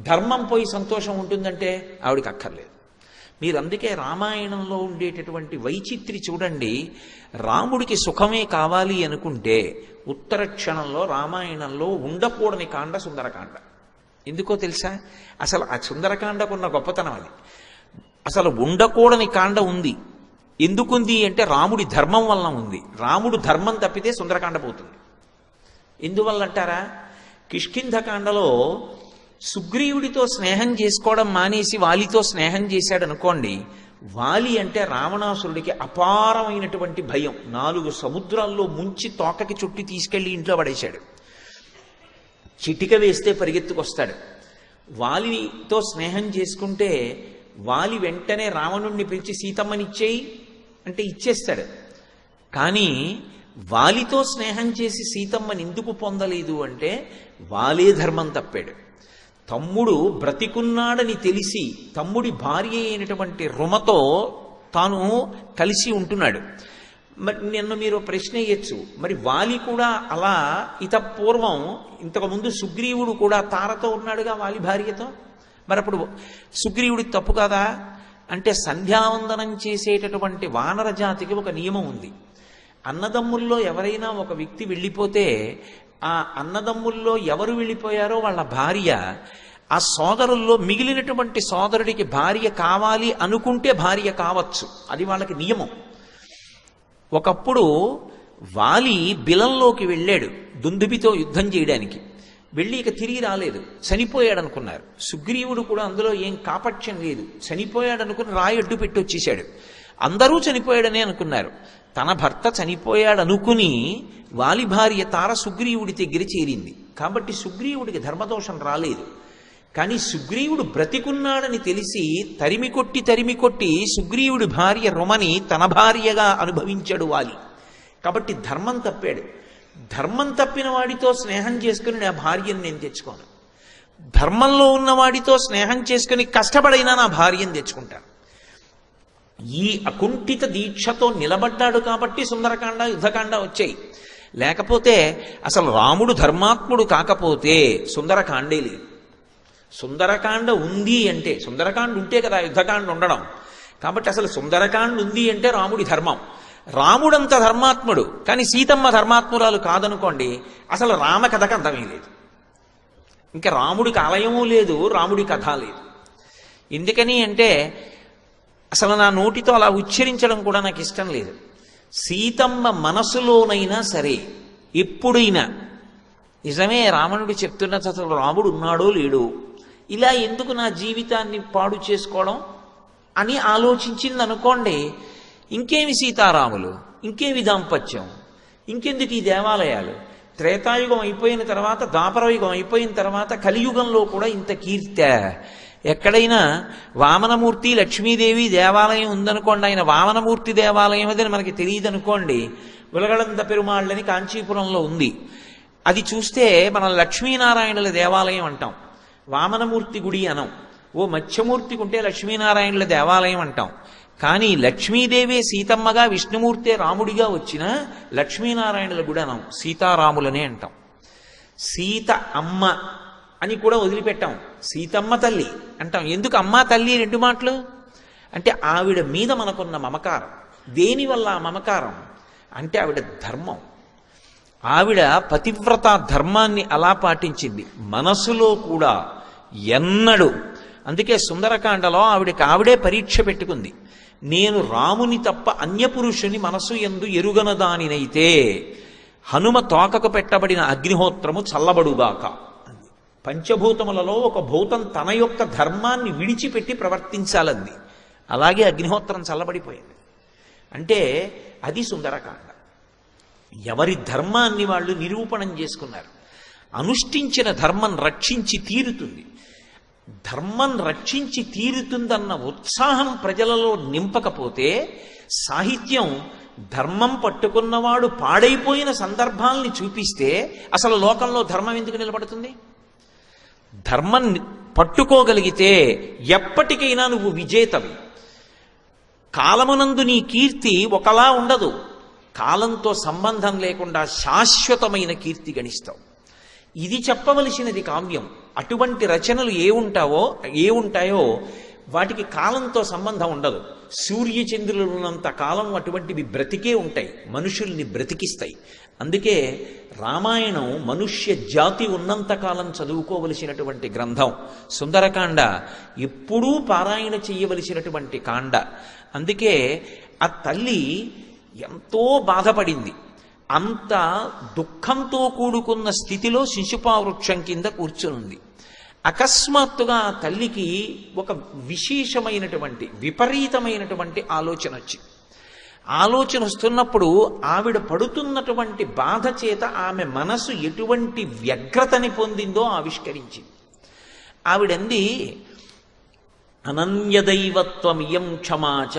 ధర్మం పోయి సంతోషం ఉంటుందంటే ఆవిడికి అక్కర్లేదు. మీరు అందుకే రామాయణంలో ఉండేటటువంటి వైచిత్రి చూడండి. రాముడికి సుఖమే కావాలి అనుకుంటే ఉత్తర క్షణంలో రామాయణంలో ఉండకూడని కాండ సుందరకాండ. ఎందుకో తెలుసా? అసలు ఆ సుందరకాండకున్న గొప్పతనం అది. అసలు ఉండకూడని కాండ ఉంది. ఎందుకుంది అంటే రాముడి ధర్మం వలన ఉంది. రాముడు ధర్మం తప్పితే సుందరకాండ పోతుంది. ఎందువల్ల అంటారా? కిష్కింధకాండలో సుగ్రీవుడితో స్నేహం చేసుకోవడం మానేసి వాలితో స్నేహం చేశాడు అనుకోండి. వాలి అంటే రావణాసురుడికి అపారమైనటువంటి భయం. 4 సముద్రాల్లో ముంచి తోకకి చుట్టి తీసుకెళ్లి ఇంట్లో పడేశాడు. చిటిక వేస్తే పరిగెత్తుకొస్తాడు. వాలితో స్నేహం చేసుకుంటే వాలి వెంటనే రావణుణ్ణి పిలిచి సీతమ్మనిచ్చేయి అంటే ఇచ్చేస్తాడు. కానీ వాలితో స్నేహం చేసి సీతమ్మని ఎందుకు పొందలేదు అంటే వాలే ధర్మం తప్పాడు. తమ్ముడు బ్రతికున్నాడని తెలిసి తమ్ముడి భార్య అయినటువంటి రుమతో తాను కలిసి ఉంటున్నాడు. మరి నిన్న మీరు ప్రశ్న వేయచ్చు, మరి వాలి కూడా అలా పూర్వం ఇంతకుముందు సుగ్రీవుడు కూడా తారతో ఉన్నాడుగా వాలి భార్యతో. మరి అప్పుడు సుగ్రీవుడికి తప్పు కాదా అంటే సంధ్యావందనం చేసేటటువంటి వానర జాతికి ఒక నియమం ఉంది. అన్నదమ్ముల్లో ఎవరైనా ఒక వ్యక్తి వెళ్ళిపోతే ఆ అన్నదమ్ముల్లో ఎవరు వెళ్ళిపోయారో వాళ్ళ భార్య ఆ సోదరుల్లో మిగిలినటువంటి సోదరుడికి భార్య కావాలి అనుకుంటే భార్య కావచ్చు. అది వాళ్ళకి నియమం. ఒకప్పుడు వాలి బిలంలోకి వెళ్ళాడు దుందుబితో యుద్ధం చేయడానికి. వెళ్ళి ఇక తిరిగి రాలేదు, చనిపోయాడు అనుకున్నారు. సుగ్రీవుడు కూడా అందులో ఏం కాపట్యం లేదు, చనిపోయాడు అనుకుని రాయి అడ్డు పెట్టి వచ్చేశాడు. అందరూ చనిపోయాడనే అనుకున్నారు. తన భర్త చనిపోయాడు అనుకుని వాలి భార్య తార సుగ్రీవుడి దగ్గర చేరింది. కాబట్టి సుగ్రీవుడికి ధర్మదోషం రాలేదు. కానీ సుగ్రీవుడు బ్రతికున్నాడని తెలిసి తరిమి కొట్టి సుగ్రీవుడి భార్య రుమని తన భార్యగా అనుభవించాడు వాలి. కాబట్టి ధర్మం తప్పాడు. ధర్మం తప్పిన వాడితో స్నేహం చేసుకుని నా భార్యను నేను తెచ్చుకోను. ధర్మంలో ఉన్నవాడితో స్నేహం చేసుకుని కష్టపడైనా నా భార్యను తెచ్చుకుంటాను. ఈ అకుంఠిత దీక్షతో నిలబడ్డాడు కాబట్టి సుందరకాండ యుద్ధకాండ వచ్చాయి. లేకపోతే అసలు రాముడు ధర్మాత్ముడు కాకపోతే సుందరకాండే లేదు. సుందరకాండ ఉంది అంటే, సుందరకాండ ఉంటే కదా యుద్ధకాండ ఉండడం. కాబట్టి అసలు సుందరకాండ ఉంది అంటే రాముడి ధర్మం. రాముడంత ధర్మాత్ముడు కానీ సీతమ్మ ధర్మాత్మురాలు కాదనుకోండి, అసలు రామ కథకు అర్థమే లేదు. ఇంకా రాముడికి ఆలయము లేదు, రాముడి కథ లేదు. ఎందుకని అంటే అసలు నా నోటితో అలా ఉచ్చరించడం కూడా నాకు ఇష్టం లేదు. సీతమ్మ మనసులోనైనా సరే ఎప్పుడైనా నిజమే రావణుడు చెప్తున్నది అసలు రాముడు ఉన్నాడో లేడో, ఇలా ఎందుకు నా జీవితాన్ని పాడు చేసుకోవడం అని ఆలోచించింది అనుకోండి, ఇంకేమి సీతారాములు, ఇంకేమి దాంపత్యం, ఇంకెందుకు ఈ దేవాలయాలు. త్రేతాయుగం అయిపోయిన తర్వాత, ద్వాపరయుగం అయిపోయిన తర్వాత కలియుగంలో కూడా ఇంత కీర్తి. ఎక్కడైనా వామనమూర్తి లక్ష్మీదేవి దేవాలయం ఉందనుకోండి, ఆయన వామనమూర్తి దేవాలయం అదని మనకి తెలియదు అనుకోండి, ఉలగళంద పెరుమాళ్ళని కాంచీపురంలో ఉంది. అది చూస్తే మనం లక్ష్మీనారాయణుల దేవాలయం అంటాం, వామనమూర్తి గుడి అనం. ఓ మత్స్యమూర్తికి ఉంటే లక్ష్మీనారాయణుల దేవాలయం అంటాం. కానీ లక్ష్మీదేవే సీతమ్మగా, విష్ణుమూర్తే రాముడిగా వచ్చిన లక్ష్మీనారాయణుల గుడి అనం, సీతారాములనే అంటాం. సీత అమ్మ అని కూడా వదిలిపెట్టాం, సీతమ్మ తల్లి అంటాం. ఎందుకు అమ్మ తల్లి రెండు మాటలు అంటే ఆవిడ మీద మనకున్న మమకారం. దేనివల్ల మమకారం అంటే ఆవిడ ధర్మం. ఆవిడ పతివ్రత ధర్మాన్ని అలా పాటించింది మనసులో కూడా ఎన్నడూ. అందుకే సుందరకాండలో ఆవిడే పరీక్ష పెట్టుకుంది. నేను రాముని తప్ప అన్యపురుషుని మనసు యందు ఎరుగనదానినైతే హనుమ తోకకు పెట్టబడిన అగ్నిహోత్రము చల్లబడుగాక. పంచభూతములలో ఒక భూతం తన యొక్క ధర్మాన్ని విడిచిపెట్టి ప్రవర్తించాలంది. అలాగే అగ్నిహోత్రం చల్లబడిపోయింది. అంటే అది సుందరకాండ. ఎవరి ధర్మాన్ని వాళ్ళు నిరూపణం చేసుకున్నారు. అనుష్ఠించిన ధర్మం రక్షించి తీరుతుంది. ధర్మం రక్షించి తీరుతుందన్న ఉత్సాహం ప్రజలలో నింపకపోతే సాహిత్యం ధర్మం పట్టుకున్నవాడు పాడైపోయిన సందర్భాల్ని చూపిస్తే అసలు లోకంలో ధర్మం ఎందుకు నిలబడుతుంది? ధర్మం పట్టుకోగలిగితే ఎప్పటికైనా నువ్వు విజేతవి. కాలమునందు నీ కీర్తి ఒకలా ఉండదు. కాలంతో సంబంధం లేకుండా శాశ్వతమైన కీర్తి గణిస్తావు. ఇది చెప్పవలసినది కావ్యం. అటువంటి రచనలు ఏ ఉంటాయో వాటికి కాలంతో సంబంధం ఉండదు. సూర్యచంద్రులు ఉన్నంత కాలం అటువంటివి బ్రతికే ఉంటాయి, మనుషుల్ని బ్రతికిస్తాయి. అందుకే రామాయణం మనుష్య జాతి ఉన్నంతకాలం చదువుకోవలసినటువంటి గ్రంథం. సుందరకాండ ఎప్పుడూ పారాయణ చెయ్యవలసినటువంటి కాండ. అందుకే ఆ తల్లి ఎంతో బాధపడింది. అంత దుఃఖంతో కూడుకున్న స్థితిలో శిశుపావృక్షం కింద కూర్చునుంది. అకస్మాత్తుగా ఆ తల్లికి ఒక విశేషమైనటువంటి విపరీతమైనటువంటి ఆలోచన వచ్చింది. ఆలోచన వస్తున్నప్పుడు ఆవిడ పడుతున్నటువంటి బాధ చేత ఆమె మనసు ఎటువంటి వ్యగ్రతని పొందిందో ఆవిష్కరించింది. ఆవిడంది, అనన్యదైవత్వమియం క్షమాచ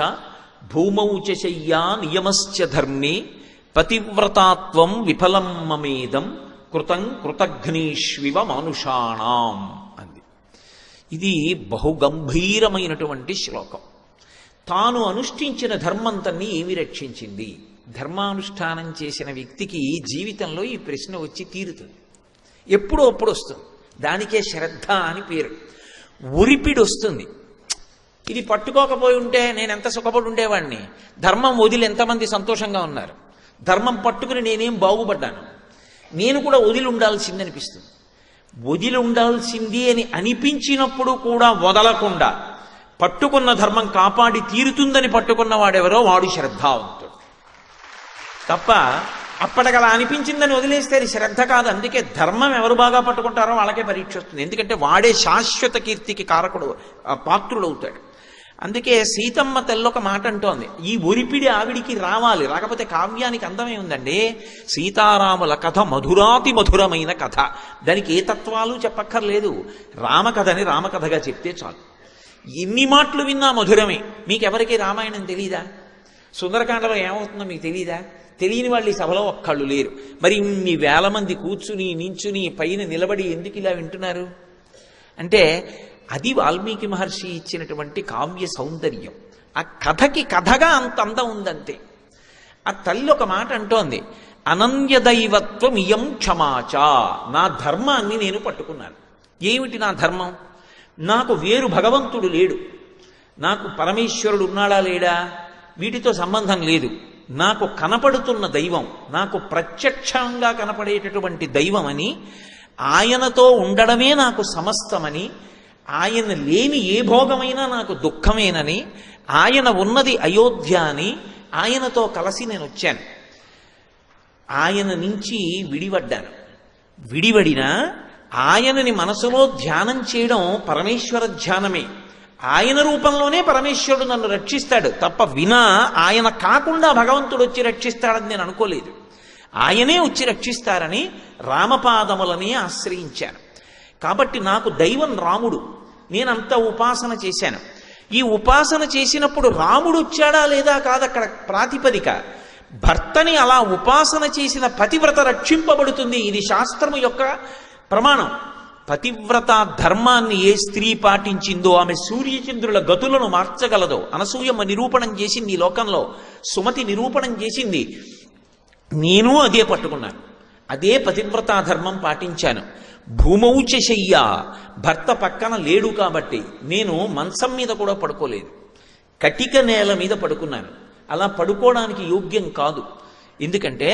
భూమౌ చ శయ్యా నియమశ్చ ధర్మే పతివ్రతాత్వం విఫలం మమేదం కృతం కృతఘ్నేష్వివ మానుషాణం అంది. ఇది బహుగంభీరమైనటువంటి శ్లోకం. తాను అనుష్ఠించిన ధర్మంతన్ని ఏమి రక్షించింది? ధర్మానుష్ఠానం చేసిన వ్యక్తికి జీవితంలో ఈ ప్రశ్న వచ్చి తీరుతుంది. ఎప్పుడో అప్పుడు వస్తుంది. దానికే శ్రద్ధ అని పేరు. ఉరిపిడి వస్తుంది. ఇది పట్టుకోకపోయి ఉంటే నేను ఎంత సుఖపడి ఉండేవాడిని, ధర్మం వదిలి ఎంతమంది సంతోషంగా ఉన్నారు, ధర్మం పట్టుకుని నేనేం బాగుపడ్డాను, నేను కూడా వదిలి ఉండాల్సింది అనిపిస్తుంది. వదిలి ఉండాల్సింది అని అనిపించినప్పుడు కూడా వదలకుండా పట్టుకున్న ధర్మం కాపాడి తీరుతుందని పట్టుకున్న వాడెవరో వాడు శ్రద్ధావంతుడు తప్ప అప్పటికలా అనిపించిందని వదిలేస్తే అది శ్రద్ధ కాదు. అందుకే ధర్మం ఎవరు బాగా పట్టుకుంటారో వాళ్ళకే పరీక్ష వస్తుంది. ఎందుకంటే వాడే శాశ్వత కీర్తికి కారకుడు, పాత్రుడు అవుతాడు. అందుకే సీతమ్మ తల్లి ఒక మాట అంటోంది, ఈ ఒరిపిడి ఆవిడికి రావాలి, రాకపోతే కావ్యానికి అందమే ఉందండి. సీతారాముల కథ మధురాతి మధురమైన కథ, దానికి ఏ తత్వాలు చెప్పక్కర్లేదు. రామకథని రామకథగా చెప్తే చాలు. ఎన్ని మాటలు విన్నా మధురమే. మీకెవరికి రామాయణం తెలీదా? సుందరకాండలో ఏమవుతుందో మీకు తెలీదా? తెలియని వాళ్ళు ఈ సభలో ఒక్కళ్ళు లేరు. మరి ఇన్ని వేల మంది కూర్చుని నించుని పైన నిలబడి ఎందుకు ఇలా వింటున్నారు అంటే అది వాల్మీకి మహర్షి ఇచ్చినటువంటి కావ్య సౌందర్యం. ఆ కథకి కథగా అంత అందం ఉందంతే. ఆ తల్లి ఒక మాట అంటోంది, అనన్య దైవత్వం ఇయం క్షమాచ. నా ధర్మాన్ని నేను పట్టుకున్నాను. ఏమిటి నా ధర్మం? నాకు వేరు భగవంతుడు లేడు, నాకు పరమేశ్వరుడు ఉన్నాడా లేడా వీటితో సంబంధం లేదు. నాకు కనపడుతున్న దైవం, నాకు ప్రత్యక్షంగా కనపడేటటువంటి దైవం అని, ఆయనతో ఉండడమే నాకు సమస్తమని, ఆయన లేని ఏ భోగమైనా నాకు దుఃఖమేనని, ఆయన ఉన్నది అయోధ్య అని, ఆయనతో కలిసి నేను వచ్చాను. ఆయన నుంచి విడిపడ్డాను. విడిపడినా ఆయనని మనసులో ధ్యానం చేయడం పరమేశ్వర ధ్యానమే. ఆయన రూపంలోనే పరమేశ్వరుడు నన్ను రక్షిస్తాడు తప్ప వినా ఆయన కాకుండా భగవంతుడు వచ్చి రక్షిస్తాడని నేను అనుకోలేదు. ఆయనే వచ్చి రక్షిస్తారని రామపాదములని ఆశ్రయించాను. కాబట్టి నాకు దైవం రాముడు. నేనంత ఉపాసన చేశాను. ఈ ఉపాసన చేసినప్పుడు రాముడు వచ్చాడా లేదా కాదు అక్కడ ప్రాతిపదిక. భర్తని అలా ఉపాసన చేసిన పతివ్రత రక్షింపబడుతుంది. ఇది శాస్త్రము యొక్క ప్రమాణం. పతివ్రత ధర్మాన్ని ఏ స్త్రీ పాటించిందో ఆమె సూర్యచంద్రుల గతులను మార్చగలదో అనసూయమ్మ నిరూపణం చేసింది ఈ లోకంలో. సుమతి నిరూపణం చేసింది. నేను అదే పట్టుకున్నాను. అదే పతివ్రతా ధర్మం పాటించాను. భూమౌచ శయ్య, భర్త పక్కన లేడు కాబట్టి నేను మంచం మీద కూడా పడుకోలేదు. కటిక నేల మీద పడుకున్నాను. అలా పడుకోవడానికి యోగ్యం కాదు. ఎందుకంటే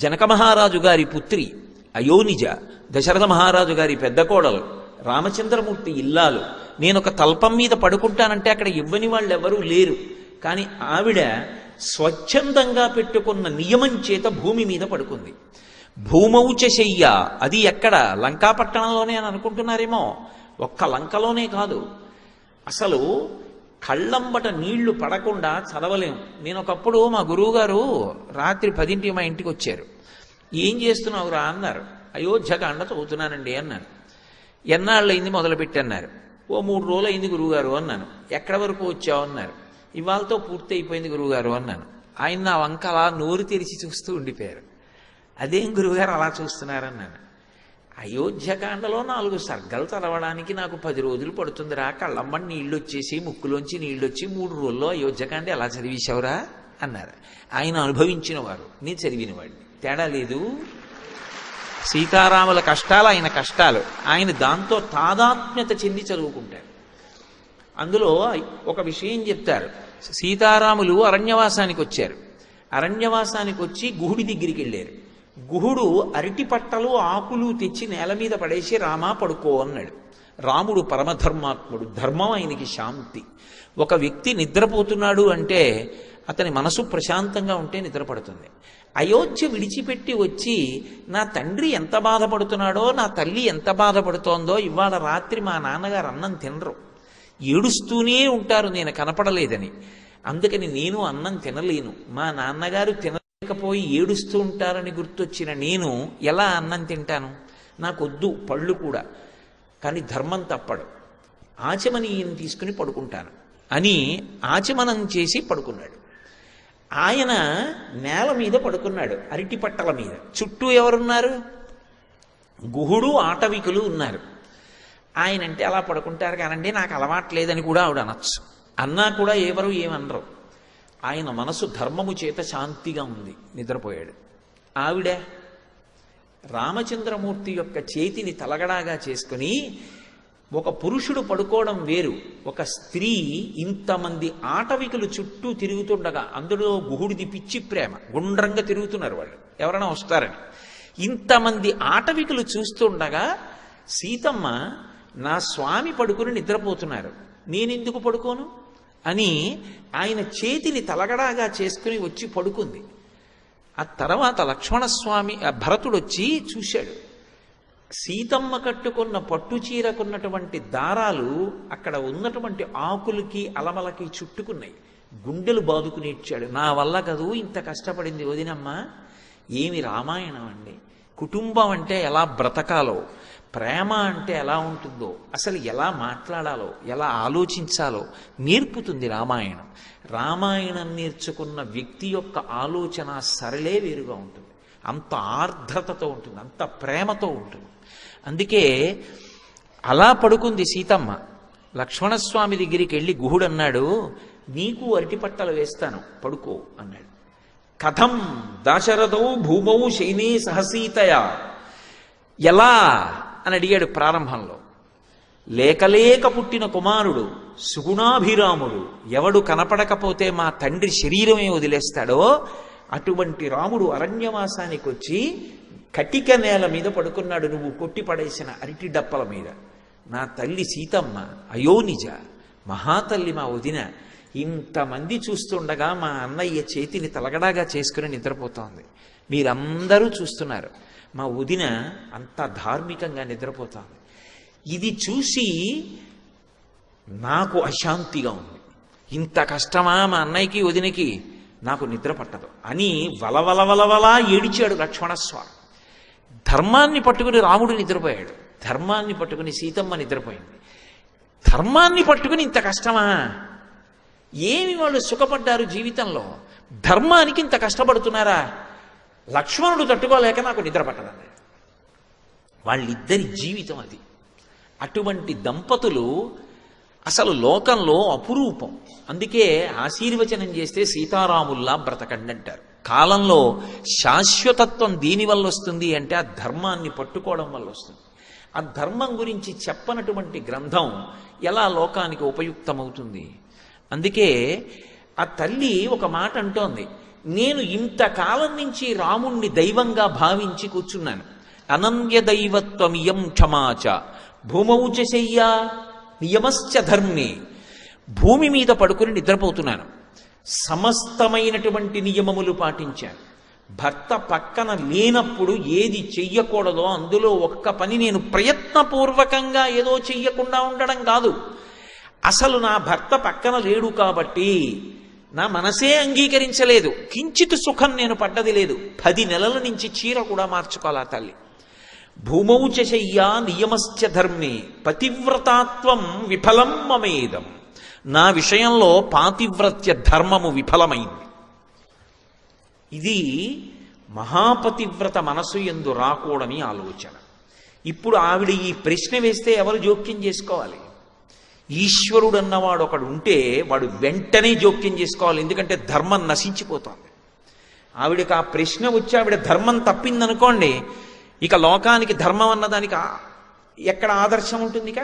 జనక మహారాజు గారి పుత్రి అయోనిజ, దశరథ మహారాజు గారి పెద్ద కోడలు, రామచంద్రమూర్తి ఇల్లాలు. నేను ఒక తల్పం మీద పడుకుంటానంటే అక్కడ ఇవ్వని వాళ్ళు ఎవరూ లేరు. కానీ ఆవిడ స్వచ్ఛందంగా పెట్టుకున్న నియమం చేత భూమి మీద పడుకుంది. భూమౌచ శయ్య, అది ఎక్కడ? లంకాపట్టణంలోనే అని అనుకుంటున్నారేమో. ఒక్క లంకలోనే కాదు, అసలు కళ్ళంబట నీళ్లు పడకుండా చదవలేము. నేను ఒకప్పుడు మా గురువుగారు రాత్రి 10ంటికి మా ఇంటికి వచ్చారు. ఏం చేస్తున్నావురా అన్నారు. అయోధ్యకాండ చదువుతున్నానండి అన్నాను. ఎన్నాళ్ళయింది మొదలుపెట్టన్నారు. ఓ 3 రోజులు అయింది గురువుగారు అన్నాను. ఎక్కడి వరకు వచ్చావు అన్నారు. ఇవాళతో పూర్తి అయిపోయింది గురువుగారు అన్నాను. ఆయన నా వంక అలా నోరు తెరిచి చూస్తూ ఉండిపోయారు. అదేం గురువుగారు అలా చూస్తున్నారన్నాను. అయోధ్యకాండలో 4 సర్గలు చదవడానికి నాకు 10 రోజులు పడుతుందిరా. కళ్ళమ్మని నీళ్ళు వచ్చేసి ముక్కులోంచి నీళ్ళు వచ్చి 3 రోజుల్లో అయోధ్యకాండ ఎలా చదివేశావురా అన్నారు. ఆయన అనుభవించిన వారు, నేను చదివిన వాడిని. తేడా లేదు. సీతారాముల కష్టాలు ఆయన కష్టాలు. ఆయన దాంతో తాదాత్మ్యత చెంది చదువుకుంటారు. అందులో ఒక విషయం చెప్తారు. సీతారాములు అరణ్యవాసానికి వచ్చారు. అరణ్యవాసానికి వచ్చి గుహుడి దగ్గరికి వెళ్ళారు. గుహుడు అరటి పట్టలు ఆకులు తెచ్చి నేల మీద పడేసి రామా పడుకో అన్నాడు. రాముడు పరమధర్మాత్ముడు, ధర్మం ఆయనకి శాంతి. ఒక వ్యక్తి నిద్రపోతున్నాడు అంటే అతని మనసు ప్రశాంతంగా ఉంటే నిద్రపడుతుంది. అయోధ్య విడిచిపెట్టి వచ్చి నా తండ్రి ఎంత బాధపడుతున్నాడో, నా తల్లి ఎంత బాధపడుతోందో, ఇవాళ రాత్రి మా నాన్నగారు అన్నం తినరు, ఏడుస్తూనే ఉంటారు నేను కనపడలేదని. అందుకని నేను అన్నం తినలేను. మా నాన్నగారు తినలేకపోయి ఏడుస్తూ ఉంటారని గుర్తొచ్చిన నేను ఎలా అన్నం తింటాను? నాకొద్దు పళ్ళు కూడా. కానీ ధర్మం తప్పడు. ఆచమనీయం తీసుకుని పడుకుంటాను అని ఆచమనం చేసి పడుకున్నాడు. ఆయన నేల మీద పడుకున్నాడు, అరటి పట్టల మీద. చుట్టూ ఎవరున్నారు? గుహుడు, ఆటవికులు ఉన్నారు. ఆయన అంటే అలా పడుకుంటారు కానండి, నాకు అలవాట్లేదని కూడా ఆవిడ అనొచ్చు. అన్నా కూడా ఎవరు ఏమనరు. ఆయన మనసు ధర్మము చేత శాంతిగా ఉంది, నిద్రపోయాడు. ఆవిడ రామచంద్రమూర్తి యొక్క చేతిని తలగడాగా చేసుకుని, ఒక పురుషుడు పడుకోవడం వేరు, ఒక స్త్రీ ఇంతమంది ఆటవికులు చుట్టూ తిరుగుతుండగా, అందులో గుహుడిది పిచ్చి ప్రేమ, గుండ్రంగా తిరుగుతున్నారు వాళ్ళు ఎవరైనా వస్తారని. ఇంతమంది ఆటవికులు చూస్తుండగా సీతమ్మ నా స్వామి పడుకుని నిద్రపోతున్నారు, నేనెందుకు పడుకోను అని ఆయన చేతిని తలగడాగా చేసుకుని వచ్చి పడుకుంది. ఆ తర్వాత లక్ష్మణస్వామి భరతుడు వచ్చి చూశాడు. సీతమ్మ కట్టుకున్న పట్టు చీరకున్నటువంటి దారాలు అక్కడ ఉన్నటువంటి ఆకులకి అలమలకి చుట్టుకున్నాయి. గుండెలు బాదుకుని ఇచ్చాడు. నా వల్ల కదూ ఇంత కష్టపడింది వదినమ్మ. ఏమి రామాయణం అండి! కుటుంబం అంటే ఎలా బ్రతకాలో, ప్రేమ అంటే ఎలా ఉంటుందో, అసలు ఎలా మాట్లాడాలో, ఎలా ఆలోచించాలో నేర్పుతుంది రామాయణం. రామాయణం నేర్చుకున్న వ్యక్తి యొక్క ఆలోచన సరళే వేరుగా ఉంటుంది. అంత ఆర్ద్రతతో ఉంటుంది, అంత ప్రేమతో ఉంటుంది. అందుకే అలా పడుకుంది సీతమ్మ. లక్ష్మణస్వామి దగ్గరికి వెళ్ళి గుహుడు అన్నాడు, నీకు అరటిపట్టలు వేస్తాను, పడుకో అన్నాడు. కథం దాశరథౌ భూమౌ శైనే సహసీతయా, ఎలా అని అడిగాడు ప్రారంభంలో. లేకలేక పుట్టిన కుమారుడు, సుగుణాభిరాముడు, ఎవడు కనపడకపోతే మా తండ్రి శరీరమే వదిలేస్తాడో అటువంటి రాముడు అరణ్యవాసానికి వచ్చి కటిక నేల మీద పడుకున్నాడు, నువ్వు కొట్టి పడేసిన అరటి డప్పల మీద. నా తల్లి సీతమ్మ అయోనిజ, మహాతల్లి మా వదిన, ఇంతమంది చూస్తుండగా మా అన్నయ్య చేతిని తలగడాగా చేసుకుని నిద్రపోతోంది. మీరందరూ చూస్తున్నారు, మా వదిన అంత ధార్మికంగా నిద్రపోతోంది. ఇది చూసి నాకు అశాంతిగా ఉంది. ఇంత కష్టమా మా అన్నయ్యకి వదినకి, నాకు నిద్ర పట్టదు అని వలవలవలవలా ఏడిచాడు లక్ష్మణస్వామి. ధర్మాన్ని పట్టుకుని రాముడు నిద్రపోయాడు, ధర్మాన్ని పట్టుకుని సీతమ్మ నిద్రపోయింది. ధర్మాన్ని పట్టుకుని ఇంత కష్టమా? ఏమి వాళ్ళు సుఖపడ్డారు జీవితంలో? ధర్మానికి ఇంత కష్టపడుతున్నారా? లక్ష్మణుడు తట్టుకోలేక నాకు నిద్ర పట్టదండి. వాళ్ళిద్దరి జీవితం అది. అటువంటి దంపతులు అసలు లోకంలో అపురూపం. అందుకే ఆశీర్వచనం చేస్తే సీతారాముల్లా బ్రతకండి అంటారు. కాలంలో శాశ్వతత్వం దీనివల్ల వస్తుంది అంటే ఆ ధర్మాన్ని పట్టుకోవడం వల్ల వస్తుంది. ఆ ధర్మం గురించి చెప్పనటువంటి గ్రంథం ఎలా లోకానికి ఉపయుక్తమవుతుంది? అందుకే ఆ తల్లి ఒక మాట అంటోంది, నేను ఇంతకాలం నుంచి రాముణ్ణి దైవంగా భావించి కూర్చున్నాను. అనన్య దైవత్వమియం క్షమాచ భూమౌచ శయ్యా నియమశ్చ ధర్మే. భూమి మీద పడుకుని నిద్రపోతున్నాను, సమస్తమైనటువంటి నియమములు పాటించాను. భర్త పక్కన లేనప్పుడు ఏది చెయ్యకూడదో అందులో ఒక్క పని నేను ప్రయత్నపూర్వకంగా ఏదో చెయ్యకుండా ఉండడం కాదు. అసలు నా భర్త పక్కన లేడు కాబట్టి నా మనసే అంగీకరించలేదు, కించిత్ సుఖం నేను పడ్డది లేదు. 10 నెలల నుంచి చీర కూడా మార్చుకోవాలా తల్లి. భూమౌచ శయ్యా నియమశ్చ ధర్మే పతివ్రతాత్వం విఫలం మమేదం. నా విషయంలో పాతివ్రత్య ధర్మము విఫలమైంది. ఇది మహాపతివ్రత మనసు యందు రాకూడని ఆలోచన. ఇప్పుడు ఆవిడ ఈ ప్రశ్న వేస్తే ఎవరు జోక్యం చేసుకోవాలి? ఈశ్వరుడు అన్నవాడు ఒకడు ఉంటే వాడు వెంటనే జోక్యం చేసుకోవాలి. ఎందుకంటే ధర్మం నశించిపోతుంది. ఆవిడకి ఆ ప్రశ్న వచ్చి ఆవిడ ధర్మం తప్పిందనుకోండి, ఇక లోకానికి ధర్మం అన్నదానికి ఎక్కడ ఆదర్శం ఉంటుంది? ఇక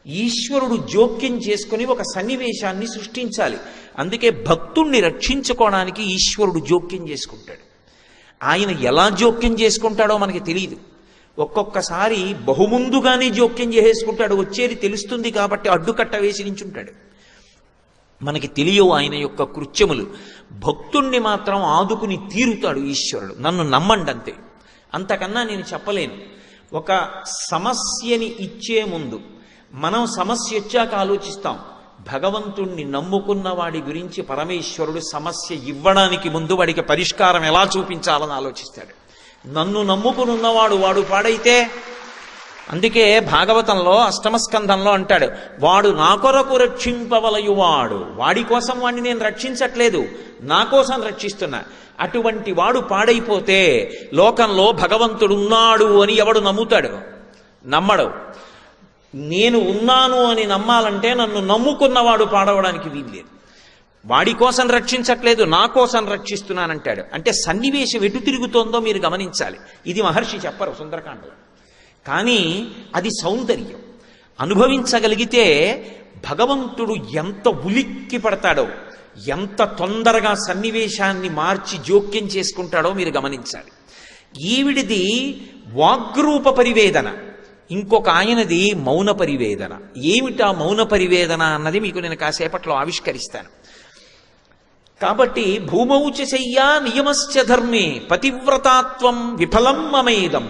ఈశ్వరుడు జోక్యం చేసుకుని ఒక సన్నివేశాన్ని సృష్టించాలి. అందుకే భక్తుణ్ణి రక్షించుకోవడానికి ఈశ్వరుడు జోక్యం చేసుకుంటాడు. ఆయన ఎలా జోక్యం చేసుకుంటాడో మనకి తెలియదు. ఒక్కొక్కసారి బహుముందుగానే జోక్యం చేసేసుకుంటాడు, వచ్చేది తెలుస్తుంది కాబట్టి అడ్డుకట్ట వేసి నించుంటాడు. మనకి తెలియవు ఆయన యొక్క కృత్యములు. భక్తుణ్ణి మాత్రం ఆదుకుని తీరుతాడు ఈశ్వరుడు. నన్ను నమ్మండి అంతే, అంతకన్నా నేను చెప్పలేను. ఒక సమస్యని ఇచ్చే ముందు మనం సమస్య వచ్చాక ఆలోచిస్తాం. భగవంతుణ్ణి నమ్ముకున్న వాడి గురించి పరమేశ్వరుడు సమస్య ఇవ్వడానికి ముందు వాడికి పరిష్కారం ఎలా చూపించాలని ఆలోచిస్తాడు. నన్ను నమ్ముకునున్నవాడు వాడు పాడైతే, అందుకే భాగవతంలో అష్టమస్కంధంలో అంటాడు, వాడు నా కొరకు రక్షింపవలయువాడు. వాడి కోసం వాడిని నేను రక్షించట్లేదు, నా కోసం రక్షిస్తున్నా. అటువంటి వాడు పాడైపోతే లోకంలో భగవంతుడున్నాడు అని ఎవడు నమ్ముతాడు? నమ్మడు. నేను ఉన్నాను అని నమ్మాలంటే నన్ను నమ్ముకున్నవాడు పాడవడానికి వీల్లేదు. వాడి కోసం రక్షించట్లేదు, నా కోసం రక్షిస్తున్నానంటాడు. అంటే సన్నివేశం ఎటు తిరుగుతోందో మీరు గమనించాలి. ఇది మహర్షి చెప్పరు సుందరకాండలో, కానీ అది సౌందర్యం. అనుభవించగలిగితే భగవంతుడు ఎంత ఉలిక్కి పడతాడో, ఎంత తొందరగా సన్నివేశాన్ని మార్చి జోక్యం చేసుకుంటాడో మీరు గమనించాలి. ఈవిడిది వాగ్రూప పరివేదన, ఇంకొక ఆయనది మౌన పరివేదన. ఏమిటా మౌన పరివేదన అన్నది మీకు నేను కాసేపట్లో ఆవిష్కరిస్తాను. కాబట్టి భూమౌచ శయ్యా నియమశ్చ ధర్మే పతివ్రతాత్వం విఫలం మమేదం.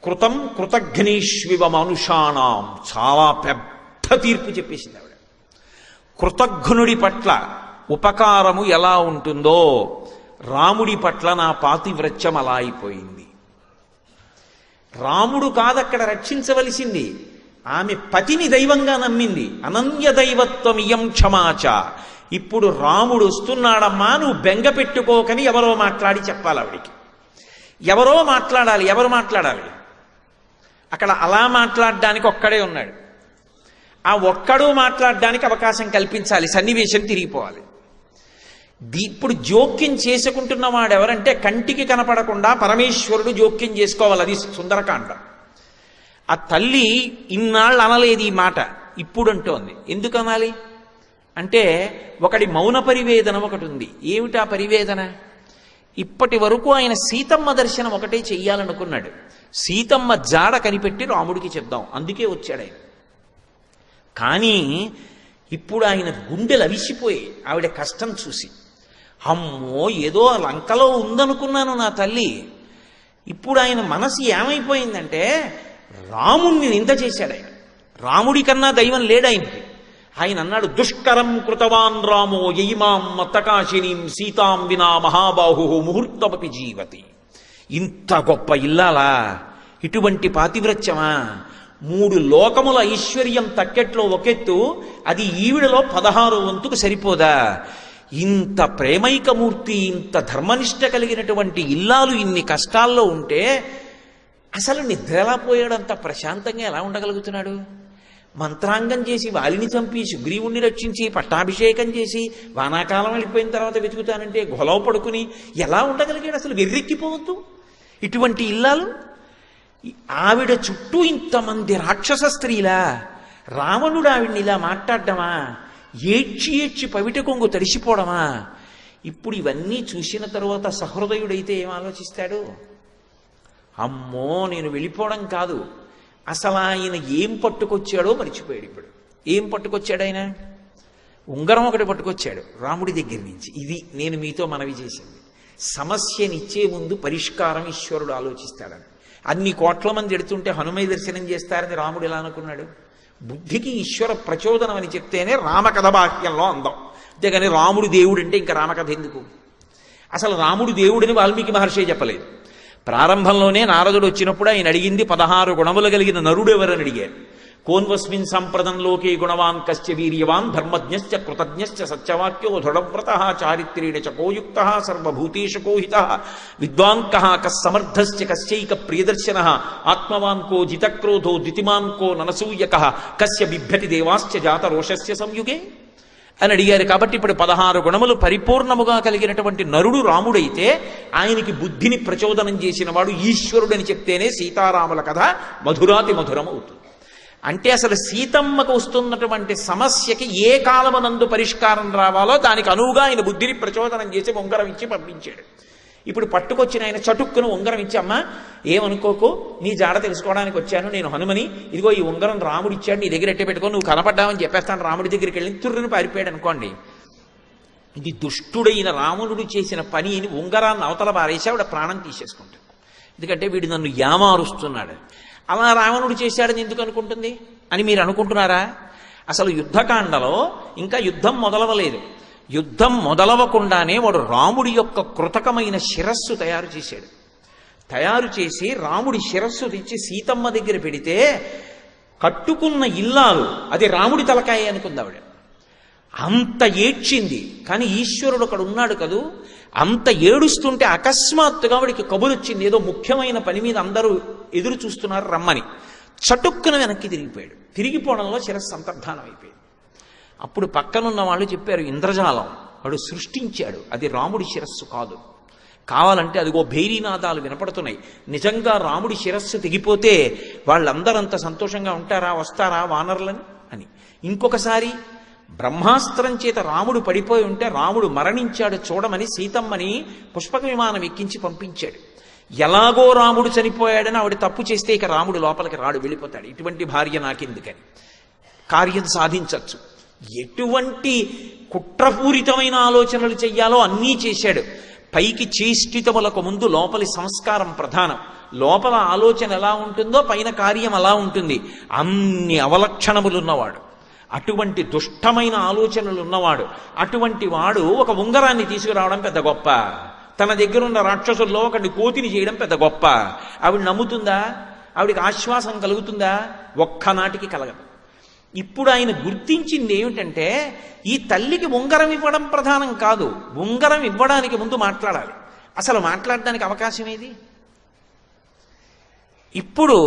కృతం కృతఘ్నేష్వివ మనుషాణం, చాలా పెద్ద తీర్పు చెప్పేసింది ఆవిడ. కృతఘ్నుడి పట్ల ఉపకారము ఎలా ఉంటుందో రాముడి పట్ల నా పాతివ్రత్యం అలా అయిపోయింది. రాముడు కాదక్కడ రక్షించవలసింది, ఆమె పతిని దైవంగా నమ్మింది. అనన్య దైవత్వం ఇయం క్షమాచ. ఇప్పుడు రాముడు వస్తున్నాడమ్మా, నువ్వు బెంగ పెట్టుకోకని ఎవరో మాట్లాడి చెప్పాలి ఆవిడికి. ఎవరో మాట్లాడాలి. ఎవరు మాట్లాడాలి? అక్కడ అలా మాట్లాడడానికి ఒక్కడే ఉన్నాడు. ఆ ఒక్కడు మాట్లాడడానికి అవకాశం కల్పించాలి, సన్నివేశం తిరిగిపోవాలి. ఇప్పుడు జోక్యం చేసుకుంటున్నవాడు ఎవరంటే కంటికి కనపడకుండా పరమేశ్వరుడు జోక్యం చేసుకోవాలి. అది సుందరకాండ. ఆ తల్లి ఇన్నాళ్ళు అనలేదు ఈ మాట, ఇప్పుడు అంటోంది. ఎందుకు అనాలి అంటే ఒకటి మౌన పరివేదన ఒకటి ఉంది. ఏమిటా పరివేదన? ఇప్పటి వరకు ఆయన సీతమ్మ దర్శనం ఒకటే చెయ్యాలనుకున్నాడు. సీతమ్మ జాడ కనిపెట్టి రాముడికి చెప్దాం, అందుకే వచ్చాడు ఆయన. కానీ ఇప్పుడు ఆయన గుండెలు అవిసిపోయి ఆవిడ కష్టం చూసి, అమ్మో ఏదో లంకలో ఉందనుకున్నాను నా తల్లి. ఇప్పుడు ఆయన మనసు ఏమైపోయిందంటే రాముణ్ణి నింద చేశాడు ఆయన. రాముడి కన్నా దైవం లేడు ఆయనకి. ఆయన అన్నాడు, దుష్కరం కృతవాన్ రామో యయిమాం మత్తకాశినీం సీతాం వినా మహాబాహు ముహూర్తమపి జీవతి. ఇంత గొప్ప ఇల్లాలా, ఇటువంటి పాతివ్రత్యమా? 3 లోకముల ఐశ్వర్యం తక్కెట్లో ఒకెత్తు, అది ఈవిడలో 16 వంతుకు సరిపోదా? ఇంత ప్రేమైకమూర్తి, ఇంత ధర్మనిష్ట కలిగినటువంటి ఇల్లాలు ఇన్ని కష్టాల్లో ఉంటే అసలు నిద్రలా పోయాడు? అంత ప్రశాంతంగా ఎలా ఉండగలుగుతున్నాడు? మంత్రాంగం చేసి వాలిని చంపి సుగ్రీవుణ్ణి రక్షించి పట్టాభిషేకం చేసి వానాకాలం వెళ్ళిపోయిన తర్వాత వెతుకుతానంటే గొలవ పడుకుని ఎలా ఉండగలిగాడు? అసలు వెర్రెక్కిపోవద్దు ఇటువంటి ఇల్లాలు. ఆవిడ చుట్టూ ఇంతమంది రాక్షస స్త్రీలా, రావణుడు ఆవిడ్ని ఇలా మాట్లాడడమా? ఏడ్చి ఏడ్చి పవిట కొంగు తడిసిపోవడమా? ఇప్పుడు ఇవన్నీ చూసిన తరువాత సహృదయుడైతే ఏం ఆలోచిస్తాడు? అమ్మో నేను వెళ్ళిపోవడం కాదు, అసలు ఆయన ఏం పట్టుకొచ్చాడో మర్చిపోయాడు. ఇప్పుడు ఏం పట్టుకొచ్చాడు ఆయన? ఉంగరం ఒకటి పట్టుకొచ్చాడు రాముడి దగ్గర నుంచి. ఇది నేను మీతో మనవి చేసింది. సమస్యనిచ్చే ముందు పరిష్కారం ఈశ్వరుడు ఆలోచిస్తాడని. అన్ని కోట్ల మంది ఎడుతుంటే హనుమయ్య దర్శనం చేస్తారని రాముడు ఎలా అనుకున్నాడు? బుద్ధికి ఈశ్వర ప్రచోదనం అని చెప్తేనే రామకథ బాహ్యంలో అందం. అంతేగాని రాముడు దేవుడు అంటే ఇంకా రామకథ ఎందుకు? అసలు రాముడు దేవుడిని వాల్మీకి మహర్షి చెప్పలేదు. ప్రారంభంలోనే నారదుడు వచ్చినప్పుడు ఆయన అడిగింది 16 గుణములు కలిగిన నరుడు ఎవరని అడిగారు. కోన్వస్మిన్ సంప్రదంలోకే గుణవాన్ కశ్చ వీర్యవాన్ ధర్మజ్ఞశ్చ కృతజ్ఞశ్చ సత్యవాక్యో దృఢవ్రతః చారిత్రేణ చ కోయుక్తః సర్వభూతేషు కోహితః విద్వాన్ కః కస్సమర్థశ్చ కశ్చైక ప్రియదర్శనః ఆత్మవాన్ కో జితక్రోధో ద్యుతిమాన్ కో ననసూయకః కస్య బిభ్యతి దేవాశ్చ జాతరోషస్య సంయుగే అని అడిగారు. కాబట్టి ఇప్పుడు 16 గుణములు పరిపూర్ణముగా కలిగినటువంటి నరుడు రాముడైతే ఆయనకి బుద్ధిని ప్రచోదనం చేసిన వాడు ఈశ్వరుడని చెప్తేనే సీతారాముల కథ మధురాతి మధురం అవుతుంది. అంటే అసలు సీతమ్మకు వస్తున్నటువంటి సమస్యకి ఏ కాలమునందు పరిష్కారం రావాలో దానికి అనువుగా ఆయన బుద్ధిని ప్రచోదనం చేసి ఉంగరం ఇచ్చి పంపించాడు. ఇప్పుడు పట్టుకొచ్చిన ఆయన చటుక్కును ఉంగరం ఇచ్చి, అమ్మా ఏమనుకోకు, నీ జాడ తెలుసుకోవడానికి వచ్చాను, నేను హనుమని, ఇదిగో ఈ ఉంగరం రాముడు ఇచ్చాడు, నీ దగ్గర ఎట్టే పెట్టుకో, నువ్వు కనపడ్డావని చెప్పేస్తాను. రాముడి దగ్గరికి వెళ్ళి తుర్రుని పారిపోయాడు అనుకోండి. ఇది దుష్టుడైన రావణుడు చేసిన పని అని ఉంగరాన్ని అవతల పారేసి ఆవిడ ప్రాణం తీసేసుకుంటుంది. ఎందుకంటే వీడు నన్ను యామారుస్తున్నాడు. అలా రావణుడు చేశాడని ఎందుకు అనుకుంటుంది అని మీరు అనుకుంటున్నారా? అసలు యుద్ధకాండలో ఇంకా యుద్ధం మొదలవలేదు. యుద్ధం మొదలవకుండానే వాడు రాముడి యొక్క కృతకమైన శిరస్సు తయారు చేశాడు. తయారు చేసి రాముడి శిరస్సు తెచ్చి సీతమ్మ దగ్గర పెడితే కట్టుకున్న ఇల్లాలు అది రాముడి తలకాయ అనుకుంది ఆవిడ. అంత ఏడ్చింది. కానీ ఈశ్వరుడు అక్కడ ఉన్నాడు కదూ. అంత ఏడుస్తుంటే అకస్మాత్తుగా వాడికి కబురు వచ్చింది, ఏదో ముఖ్యమైన పని మీద అందరూ ఎదురు చూస్తున్నారు రమ్మని. చటుక్కున వెనక్కి తిరిగిపోయాడు. తిరిగిపోవడంలో శిరస్సు అంతర్ధానం అయిపోయింది. అప్పుడు పక్కనున్న వాళ్ళు చెప్పారు, ఇంద్రజాలం వాడు సృష్టించాడు, అది రాముడి శిరస్సు కాదు. కావాలంటే అదిగో భైరీనాదాలు వినపడుతున్నాయి. నిజంగా రాముడి శిరస్సు తెగిపోతే వాళ్ళందరంత సంతోషంగా ఉంటారా, వస్తారా వానరులని అని. ఇంకొకసారి బ్రహ్మాస్త్రం చేత రాముడు పడిపోయి ఉంటే రాముడు మరణించాడు చూడమని సీతమ్మని పుష్పక విమానం ఎక్కించి పంపించాడు. ఎలాగో రాముడు చనిపోయాడని ఆవిడ తప్పు చేస్తే ఇక రాముడు లోపలికి రాడు, వెళ్ళిపోతాడు. ఇటువంటి భార్య నాకెందుకని కార్యం సాధించచ్చు. ఎటువంటి కుట్రపూరితమైన ఆలోచనలు చెయ్యాలో అన్నీ చేశాడు. పైకి చేష్టితములకు ముందు లోపలి సంస్కారం ప్రధానం. లోపల ఆలోచన ఎలా ఉంటుందో పైన కార్యం అలా ఉంటుంది. అన్ని అవలక్షణములున్నవాడు, అటువంటి దుష్టమైన ఆలోచనలు ఉన్నవాడు, అటువంటి వాడు ఒక ఉంగరాన్ని తీసుకురావడం పెద్ద గొప్ప. తన దగ్గర ఉన్న రాక్షసుల్లో ఒకటి కోతిని చేయడం పెద్ద గొప్ప. ఆవిడ నమ్ముతుందా? ఆవిడికి ఆశ్వాసం కలుగుతుందా? ఒక్కనాటికి కలగదు. ఇప్పుడు ఆయన గుర్తించింది ఏమిటంటే, ఈ తల్లికి ఉంగరం ఇవ్వడం ప్రధానం కాదు, ఉంగరం ఇవ్వడానికి ముందు మాట్లాడాలి. అసలు మాట్లాడడానికి అవకాశం ఏది? ఇప్పుడు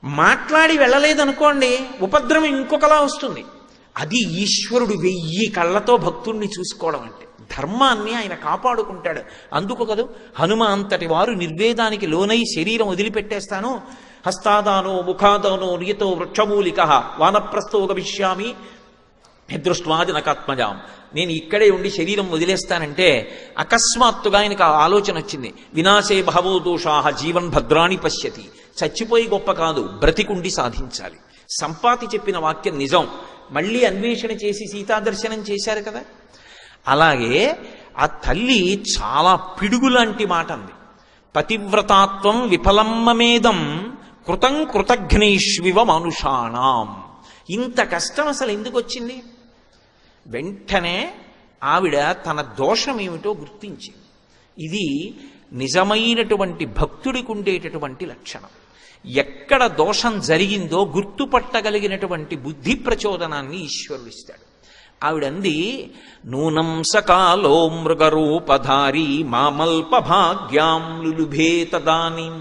మాట్లాడి వెళ్ళలేదనుకోండి, ఉపద్రవం ఇంకొకలా వస్తుంది. అది ఈశ్వరుడు 1000 కళ్ళతో భక్తుణ్ణి చూసుకోవడం అంటే. ధర్మాన్ని ఆయన కాపాడుకుంటాడు. అందుకు కదా హనుమ అంతటి వారు నిర్వేదానికి లోనై శరీరం వదిలిపెట్టేస్తాను, హస్తాదానో ముఖాదానో నియతో వృక్షమూలిక వానప్రస్థో గమిష్యామి దృష్ట్వాజనకాత్మజాం, నేను ఇక్కడే ఉండి శరీరం వదిలేస్తానంటే అకస్మాత్తుగా ఆయనకు ఆ ఆలోచన వచ్చింది. వినాశే బహవో దోషాః జీవన్ భద్రాణి పశ్యతి. చచ్చిపోయి గొప్ప కాదు, బ్రతికుండి సాధించాలి. సంపాతి చెప్పిన వాక్యం నిజం. మళ్ళీ అన్వేషణ చేసి సీతాదర్శనం చేశారు కదా. అలాగే ఆ తల్లి చాలా పిడుగులాంటి మాట అంది. పతివ్రతాత్వం విఫలమ్మమేదం కృతం కృతఘ్నైష్వివ మానుషాణం. ఇంత కష్టం అసలు ఎందుకు వచ్చింది? వెంటనే ఆవిడ తన దోషం ఏమిటో గుర్తించింది. ఇది నిజమైనటువంటి భక్తుడికి ఉండేటటువంటి లక్షణం. ఎక్కడ దోషం జరిగిందో గుర్తుపట్టగలిగినటువంటి బుద్ధి ప్రచోదనాన్ని ఈశ్వరుడు ఇస్తాడు. ఆవిడంది, నూనం సకాలో మృగరూపధారి మామల్ప భాగ్యాం లులుభే తదానీం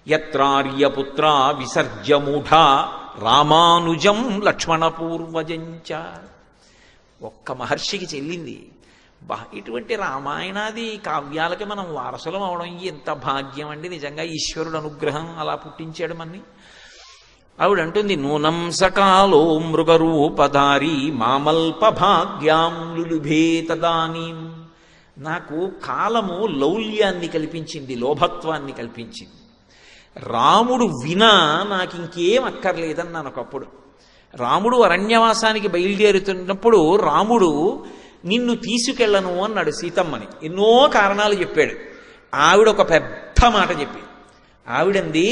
యత్రార్యపుత్ర విసర్జ్యమూఢా రామానుజం లక్ష్మణపూర్వజంచ. ఒక్క మహర్షికి చెల్లింది. ఇటువంటి రామాయణాది కావ్యాలకి మనం వారసులం అవడం ఎంత భాగ్యం అండి. నిజంగా ఈశ్వరుడు అనుగ్రహం అలా పుట్టించాడు మన్ని. ఆవిడంటుంది, నూనం సకాలో మృగరూపధారి మామల్ప భాగ్యాం లులుభే తదానీం. నాకు కాలము లౌల్యాన్ని కల్పించింది, లోభత్వాన్ని కల్పించింది. రాముడు వినా నాకు ఇంకేం అక్కర్లేదన్నాను ఒకప్పుడు. రాముడు అరణ్యవాసానికి బయలుదేరుతున్నప్పుడు రాముడు నిన్ను తీసుకెళ్ళను అన్నాడు సీతమ్మని. ఎన్నో కారణాలు చెప్పాడు. ఆవిడ ఒక పెద్ద మాట చెప్పింది. ఆవిడంది,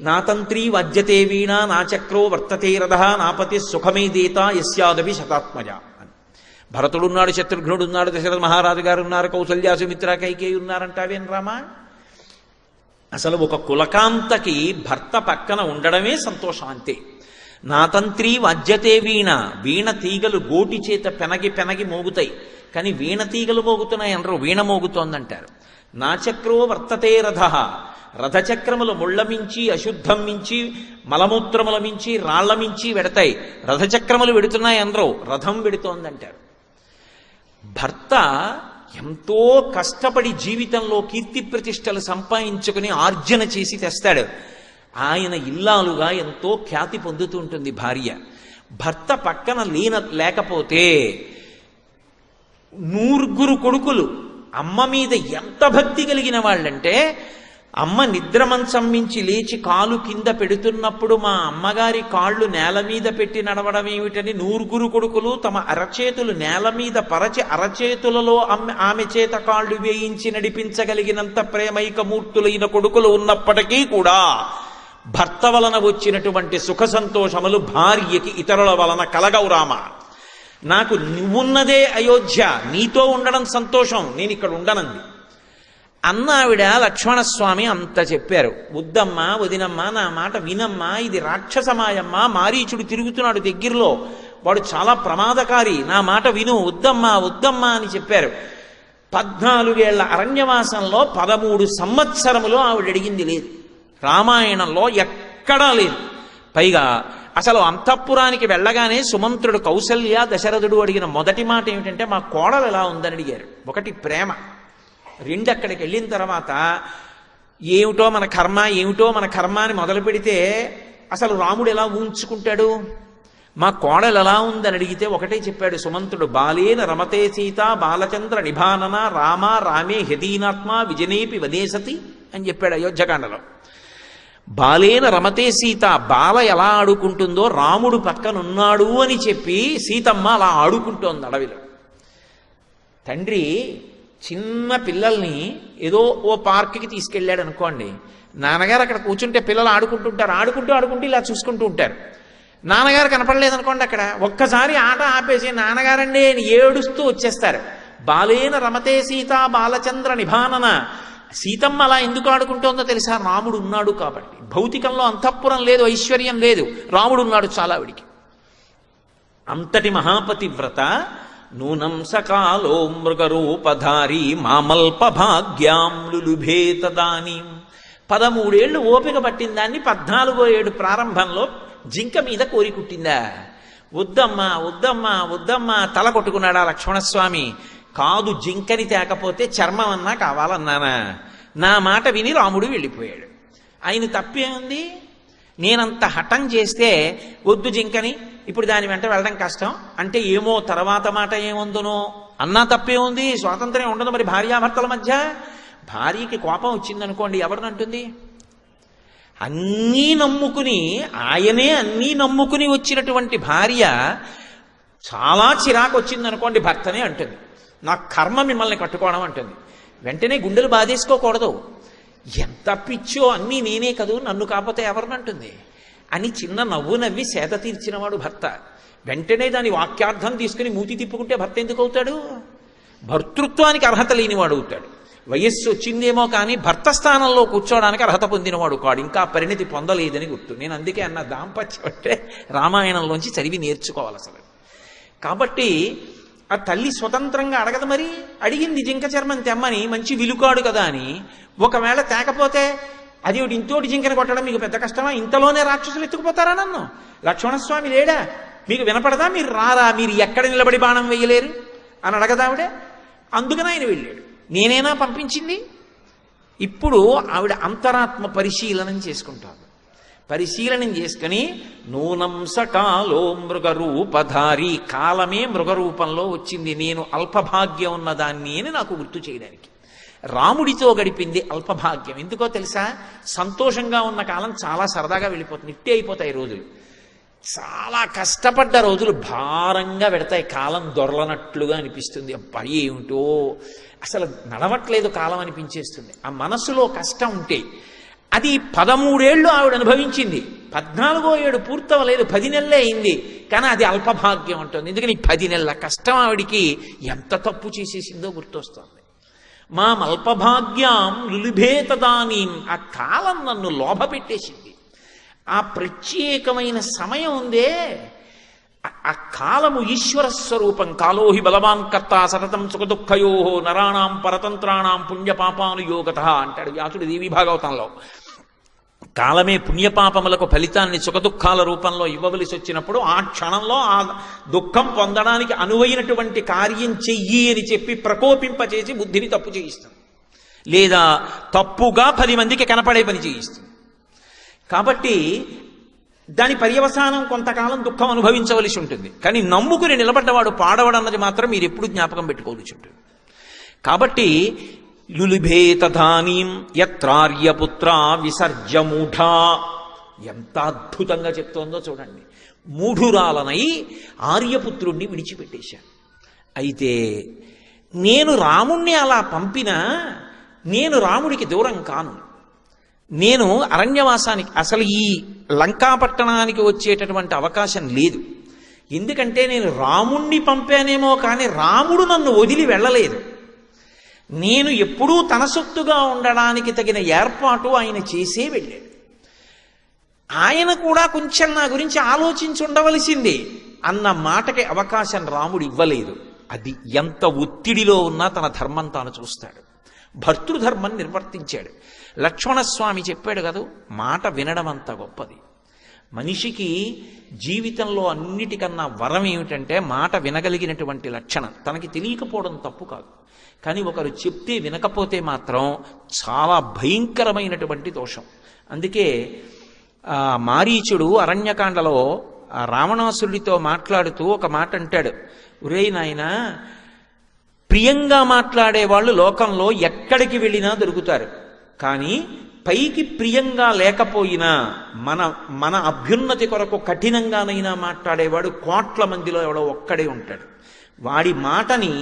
నా తంత్రి వజ్యతే వీణ నా చక్రో వర్తతే రథ నాపతి సుఖమే దేత యస్యాదవి శతాత్మజ అని. భరతుడున్నాడు, శత్రుఘ్నుడున్నాడు, దశరథ మహారాజు గారు ఉన్నారు, కౌసల్య సుమిత్ర కైకేయి ఉన్నారంటావేం రామా? అసలు ఒక కులకాంతకి భర్త పక్కన ఉండడమే సంతోషం అంతే. నా తంత్రి వజ్యతే వీణ. వీణ తీగలు గోటి చేత పెనగి పెనగి మోగుతాయి, కానీ వీణ తీగలు మోగుతున్నాయి అనరు, వీణ మోగుతోందంటారు. నా చక్రో వర్తతే రథ. రథచక్రములు ముళ్ళ మించి, అశుద్ధం మించి, మలమూత్రముల మించి, రాళ్ల మించి వెడతాయి. రథచక్రములు వెడుతున్నాయి అనరు, రథం వెడుతోందంటారు. భర్త ఎంతో కష్టపడి జీవితంలో కీర్తి ప్రతిష్టలు సంపాదించుకుని ఆర్జన చేసి తెస్తాడు. ఆయన ఇల్లాలుగా ఎంతో ఖ్యాతి పొందుతూ ఉంటుంది భార్య. భర్త పక్కన లేకపోతే 100 కొడుకులు అమ్మ మీద ఎంత భక్తి కలిగిన వాళ్ళంటే, అమ్మ నిద్ర మంచం మించి లేచి కాలు కింద పెడుతున్నప్పుడు మా అమ్మగారి కాళ్ళు నేల మీద పెట్టి నడవడం ఏమిటని 100 కొడుకులు తమ అరచేతులు నేల మీద పరచి అరచేతులలో ఆమె చేత కాళ్ళు వేయించి నడిపించగలిగినంత ప్రేమైకమూర్తులైన కొడుకులు ఉన్నప్పటికీ కూడా భర్త వలన వచ్చినటువంటి సుఖ సంతోషములు భార్యకి ఇతరుల వలన కలగవు రామ. నాకు నువ్వున్నదే అయోధ్య, నీతో ఉండడం సంతోషం, నేను ఇక్కడ ఉండనంది అన్న ఆవిడ. లక్ష్మణస్వామి అంత చెప్పారు. వద్దమ్మా, వదినమ్మా, నా మాట వినమ్మా, ఇది రాక్షసమాయమ్మా, మారీచుడు తిరుగుతున్నాడు దగ్గరలో, వాడు చాలా ప్రమాదకారి, నా మాట విను, వద్దమ్మా వద్దమ్మా అని చెప్పారు. 14 ఏళ్ల అరణ్యవాసంలో 13 సంవత్సరములు ఆవిడ అడిగింది లేదు. రామాయణంలో ఎక్కడా లేదు. పైగా అసలు అంతఃపురానికి వెళ్ళగానే సుమంత్రుడు, కౌసల్య, దశరథుడు అడిగిన మొదటి మాట ఏమిటంటే, మా కోడలు ఎలా ఉందని అడిగారు. ఒకటి ప్రేమ, 2 అక్కడికి వెళ్ళిన తర్వాత ఏమిటో మన కర్మ, ఏమిటో మన కర్మ అని మొదలు పెడితే అసలు రాముడు ఎలా ఊంచుకుంటాడు? మా కోడలు ఎలా ఉందని అడిగితే ఒకటే చెప్పాడు సుమంత్రుడు, బాలేన రమతే సీత బాలచంద్ర నిభానన రామ రామే హృదీనాత్మ విజనేపి వదేశతి అని చెప్పాడు అయోధ్యకాండలో. బాలేన రమతే సీత, బాల ఎలా ఆడుకుంటుందో రాముడు పక్కనున్నాడు అని చెప్పి సీతమ్మ అలా ఆడుకుంటోంది అడవిలో. తండ్రి చిన్న పిల్లల్ని ఏదో ఓ పార్క్కి తీసుకెళ్ళాడు అనుకోండి, నాన్నగారు అక్కడ కూర్చుంటే పిల్లలు ఆడుకుంటుంటారు, ఆడుకుంటూ ఇలా చూసుకుంటూ ఉంటారు. నాన్నగారు కనపడలేదనుకోండి, అక్కడ ఒక్కసారి ఆట ఆపేసి నాన్నగారండి అని ఏడుస్తూ వచ్చేస్తారు. బాలేన రమతే సీత బాలచంద్ర నిభానన. సీతమ్మ అలా ఎందుకు ఆడుకుంటోందో తెలుసా? రాముడు ఉన్నాడు కాబట్టి. భౌతికంలో అంతఃపురం లేదు, ఐశ్వర్యం లేదు, రాముడు ఉన్నాడు చాలా ఆవిడికి. అంతటి మహాపతివ్రత నూనం సకాలో మృగరూపధారి మామల్ప భాగ్యాం లులుభే తదానీం. 13 ఏళ్ళు ఓపిక పట్టిన దాన్ని 14వ ఏడు ప్రారంభంలో జింక మీద కోరికుట్టిందా? వద్దమ్మా వద్దమ్మా వద్దమ్మా తల కొట్టుకున్నాడా లక్ష్మణస్వామి. కాదు, జింకని తేకపోతే చర్మం అన్నా కావాలన్నానా? నా మాట విని రాముడు వెళ్ళిపోయాడు. ఆయన తప్పే ఉంది? నేనంత హఠం చేస్తే వద్దు జింకని, ఇప్పుడు దాని వెంట వెళ్ళడం కష్టం అంటే ఏమో తర్వాత మాట ఏముందునో అన్నా తప్పే ఉంది. స్వాతంత్ర్యం ఉండదు మరి భార్యాభర్తల మధ్య. భార్యకి కోపం వచ్చిందనుకోండి, ఎవరినంటుంది? అన్నీ నమ్ముకుని, ఆయనే అన్నీ నమ్ముకుని వచ్చినటువంటి భార్య చాలా చిరాకు వచ్చిందనుకోండి, భర్తనే అంటుంది, నా కర్మ మిమ్మల్ని కట్టుకోవడం అంటుంది. వెంటనే గుండెలు బాధేసుకోకూడదు. ఎంత పిచ్చో, అన్నీ నేనే కదూ, నన్ను కాకపోతే ఎవరినంటుంది అని చిన్న నవ్వు నవ్వి సేద తీర్చినవాడు భర్త. వెంటనే దాని వాక్యార్థం తీసుకుని మూతి తిప్పుకుంటే భర్త ఎందుకు అవుతాడు? భర్తృత్వానికి అర్హత లేనివాడు అవుతాడు. వయస్సు వచ్చిందేమో కానీ భర్త స్థానంలో కూర్చోవడానికి అర్హత పొందినవాడు కాడు, ఇంకా పరిణితి పొందలేదని గుర్తు. నేను అందుకే అన్న దాంపత్యం అంటే రామాయణంలోంచి చదివి నేర్చుకోవాలి అసలు. కాబట్టి ఆ తల్లి స్వతంత్రంగా అడగదు. మరి అడిగింది జింక చర్మం తెమ్మని, మంచి విలుకాడు కదా అని. ఒకవేళ తేకపోతే అది ఒకటి ఇంతోటి జింకని కొట్టడం మీకు పెద్ద కష్టమా? ఇంతలోనే రాక్షసులు ఎత్తుకుపోతారా నన్ను? లక్ష్మణస్వామి లేడా? మీకు వినపడదా? మీరు రారా? మీరు ఎక్కడ నిలబడి బాణం వేయలేరు అని అడగదావిడే. అందుకని ఆయన వెళ్ళాడు. నేనేనా పంపించింది? ఇప్పుడు ఆవిడ అంతరాత్మ పరిశీలనం చేసుకుంటాడు. పరిశీలనం చేసుకుని నూనం సకాలో మృగరూపధారి, కాలమే మృగరూపంలో వచ్చింది, నేను అల్పభాగ్యం ఉన్నదాన్ని అని నాకు గుర్తు చేయడానికి. రాముడితో గడిపింది అల్పభాగ్యం. ఎందుకో తెలుసా? సంతోషంగా ఉన్న కాలం చాలా సరదాగా వెళ్ళిపోతుంది, ఇట్టే అయిపోతాయి రోజులు. చాలా కష్టపడ్డ రోజులు భారంగా పెడతాయి, కాలం దొరలనట్లుగా అనిపిస్తుంది. అబ్బా ఏమిటో అసలు నడవట్లేదు కాలం అనిపించేస్తుంది. ఆ మనసులో కష్టం ఉంటే అది 13 ఏళ్ళు ఆవిడ అనుభవించింది. 14వ ఏడు పూర్తవలేదు, 10 నెలలే అయింది. కానీ అది అల్పభాగ్యం అంటుంది. ఎందుకని 10 నెలల కష్టం ఆవిడికి ఎంత తప్పు చేసేసిందో గుర్తొస్తుంది. మా అల్పభాగ్యం లులుభే తదానీం. ఆ కాలం నన్ను లోభ పెట్టేసింది. ఆ ప్రత్యేకమైన సమయం ఉందే, ఆ కాలము ఈశ్వర స్వరూపం. కాలోహి బలవాన్ కర్త సతతం సుఖదుఃఖయో నరాణాం పరతంత్రాణం పుణ్యపాపానుయోగత అంటాడు వ్యాసుడు దేవీ భాగవతంలో. కాలమే పుణ్యపాపములకు ఫలితాన్ని సుఖదుఖాల రూపంలో ఇవ్వవలసి వచ్చినప్పుడు ఆ క్షణంలో ఆ దుఃఖం పొందడానికి అనువైనటువంటి కార్యం చెయ్యి అని చెప్పి ప్రకోపింపచేసి బుద్ధిని తప్పు చేయిస్తుంది, లేదా తప్పుగా 10 మందికి కనపడే పని చేయిస్తుంది. కాబట్టి దాని పర్యవసానం కొంతకాలం దుఃఖం అనుభవించవలసి ఉంటుంది. కానీ నమ్ముకుని నిలబడ్డవాడు పాడవడన్నది మాత్రం మీరు ఎప్పుడు జ్ఞాపకం పెట్టుకోవలసి ఉంటుంది. కాబట్టి లులుభే తధానీం యత్రార్యపుత్ర విసర్జమూఢా, ఎంత అద్భుతంగా చెప్తోందో చూడండి. మూఢురాలనై ఆర్యపుత్రుణ్ణి విడిచిపెట్టేశాను. అయితే నేను రాముణ్ణి అలా పంపినా నేను రాముడికి దూరం కాను. నేను అరణ్యవాసానికి, అసలు ఈ లంకాపట్టణానికి వచ్చేటటువంటి అవకాశం లేదు. ఎందుకంటే నేను రాముణ్ణి పంపానేమో కానీ రాముడు నన్ను వదిలి వెళ్ళలేదు. నేను ఎప్పుడూ తన సొత్తుగా ఉండడానికి తగిన ఏర్పాటు ఆయన చేసే వెళ్ళాడు. ఆయన కూడా కొంచెం నా గురించి ఆలోచించి ఉండవలసింది అన్న మాటకి అవకాశం రాముడు ఇవ్వలేదు. అది ఎంత ఒత్తిడిలో ఉన్నా తన ధర్మం తాను చూస్తాడు. భర్తృధర్మం నిర్వర్తించాడు. లక్ష్మణస్వామి చెప్పాడు కదా, మాట వినడం అంత గొప్పది. మనిషికి జీవితంలో అన్నిటికన్నా వరం ఏమిటంటే మాట వినగలిగినటువంటి లక్షణం. తనకి తెలియకపోవడం తప్పు కాదు, కానీ ఒకరు చెప్తే వినకపోతే మాత్రం చాలా భయంకరమైనటువంటి దోషం. అందుకే మారీచుడు అరణ్యకాండలో రావణాసురుడితో మాట్లాడుతూ ఒక మాట అంటాడు, ఒరేయ్ నాయనా, ప్రియంగా మాట్లాడేవాళ్ళు లోకంలో ఎక్కడికి వెళ్ళినా దొరుకుతారు, కానీ పైకి ప్రియంగా లేకపోయినా మన అభ్యున్నతి కొరకు కఠినంగానైనా మాట్లాడేవాడు కోట్ల మందిలో ఎవడో ఒక్కడే ఉంటాడు. వాడి మాటని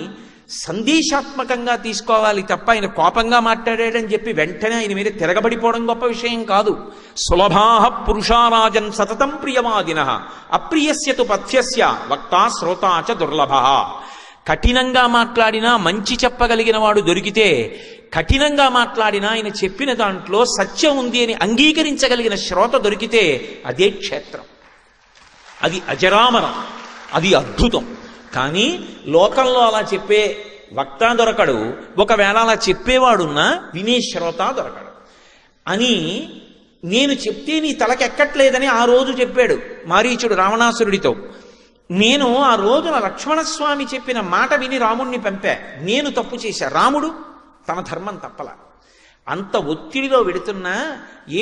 సందేశాత్మకంగా తీసుకోవాలి తప్ప ఆయన కోపంగా మాట్లాడాడని చెప్పి వెంటనే ఆయన మీద తిరగబడిపోవడం గొప్ప విషయం కాదు. సులభాః పురుషారాజన్ సతతం ప్రియవాదినః అప్రియస్యతు పథ్యస్య వక్తా శ్రోతా చ దుర్లభః. కఠినంగా మాట్లాడినా మంచి చెప్పగలిగిన వాడు దొరికితే, కఠినంగా మాట్లాడినా ఆయన చెప్పిన దాంట్లో సత్యం ఉంది అని అంగీకరించగలిగిన శ్రోత దొరికితే అదే క్షేత్రం, అది అజరామరం, అది అద్భుతం. కానీ లోకంలో అలా చెప్పే వక్త దొరకడు, ఒకవేళ అలా చెప్పేవాడున్నా వినే శ్రోత దొరకడు. అని నేను చెప్తే నీ తలకెక్కట్లేదని ఆ రోజు చెప్పాడు మారీచుడు రావణాసురుడితో. నేను ఆ రోజున లక్ష్మణస్వామి చెప్పిన మాట విని రాముణ్ణి పంపా. నేను తప్పు చేశా, రాముడు తన ధర్మం తప్పల. అంత ఒత్తిడిలో వెడుతున్నా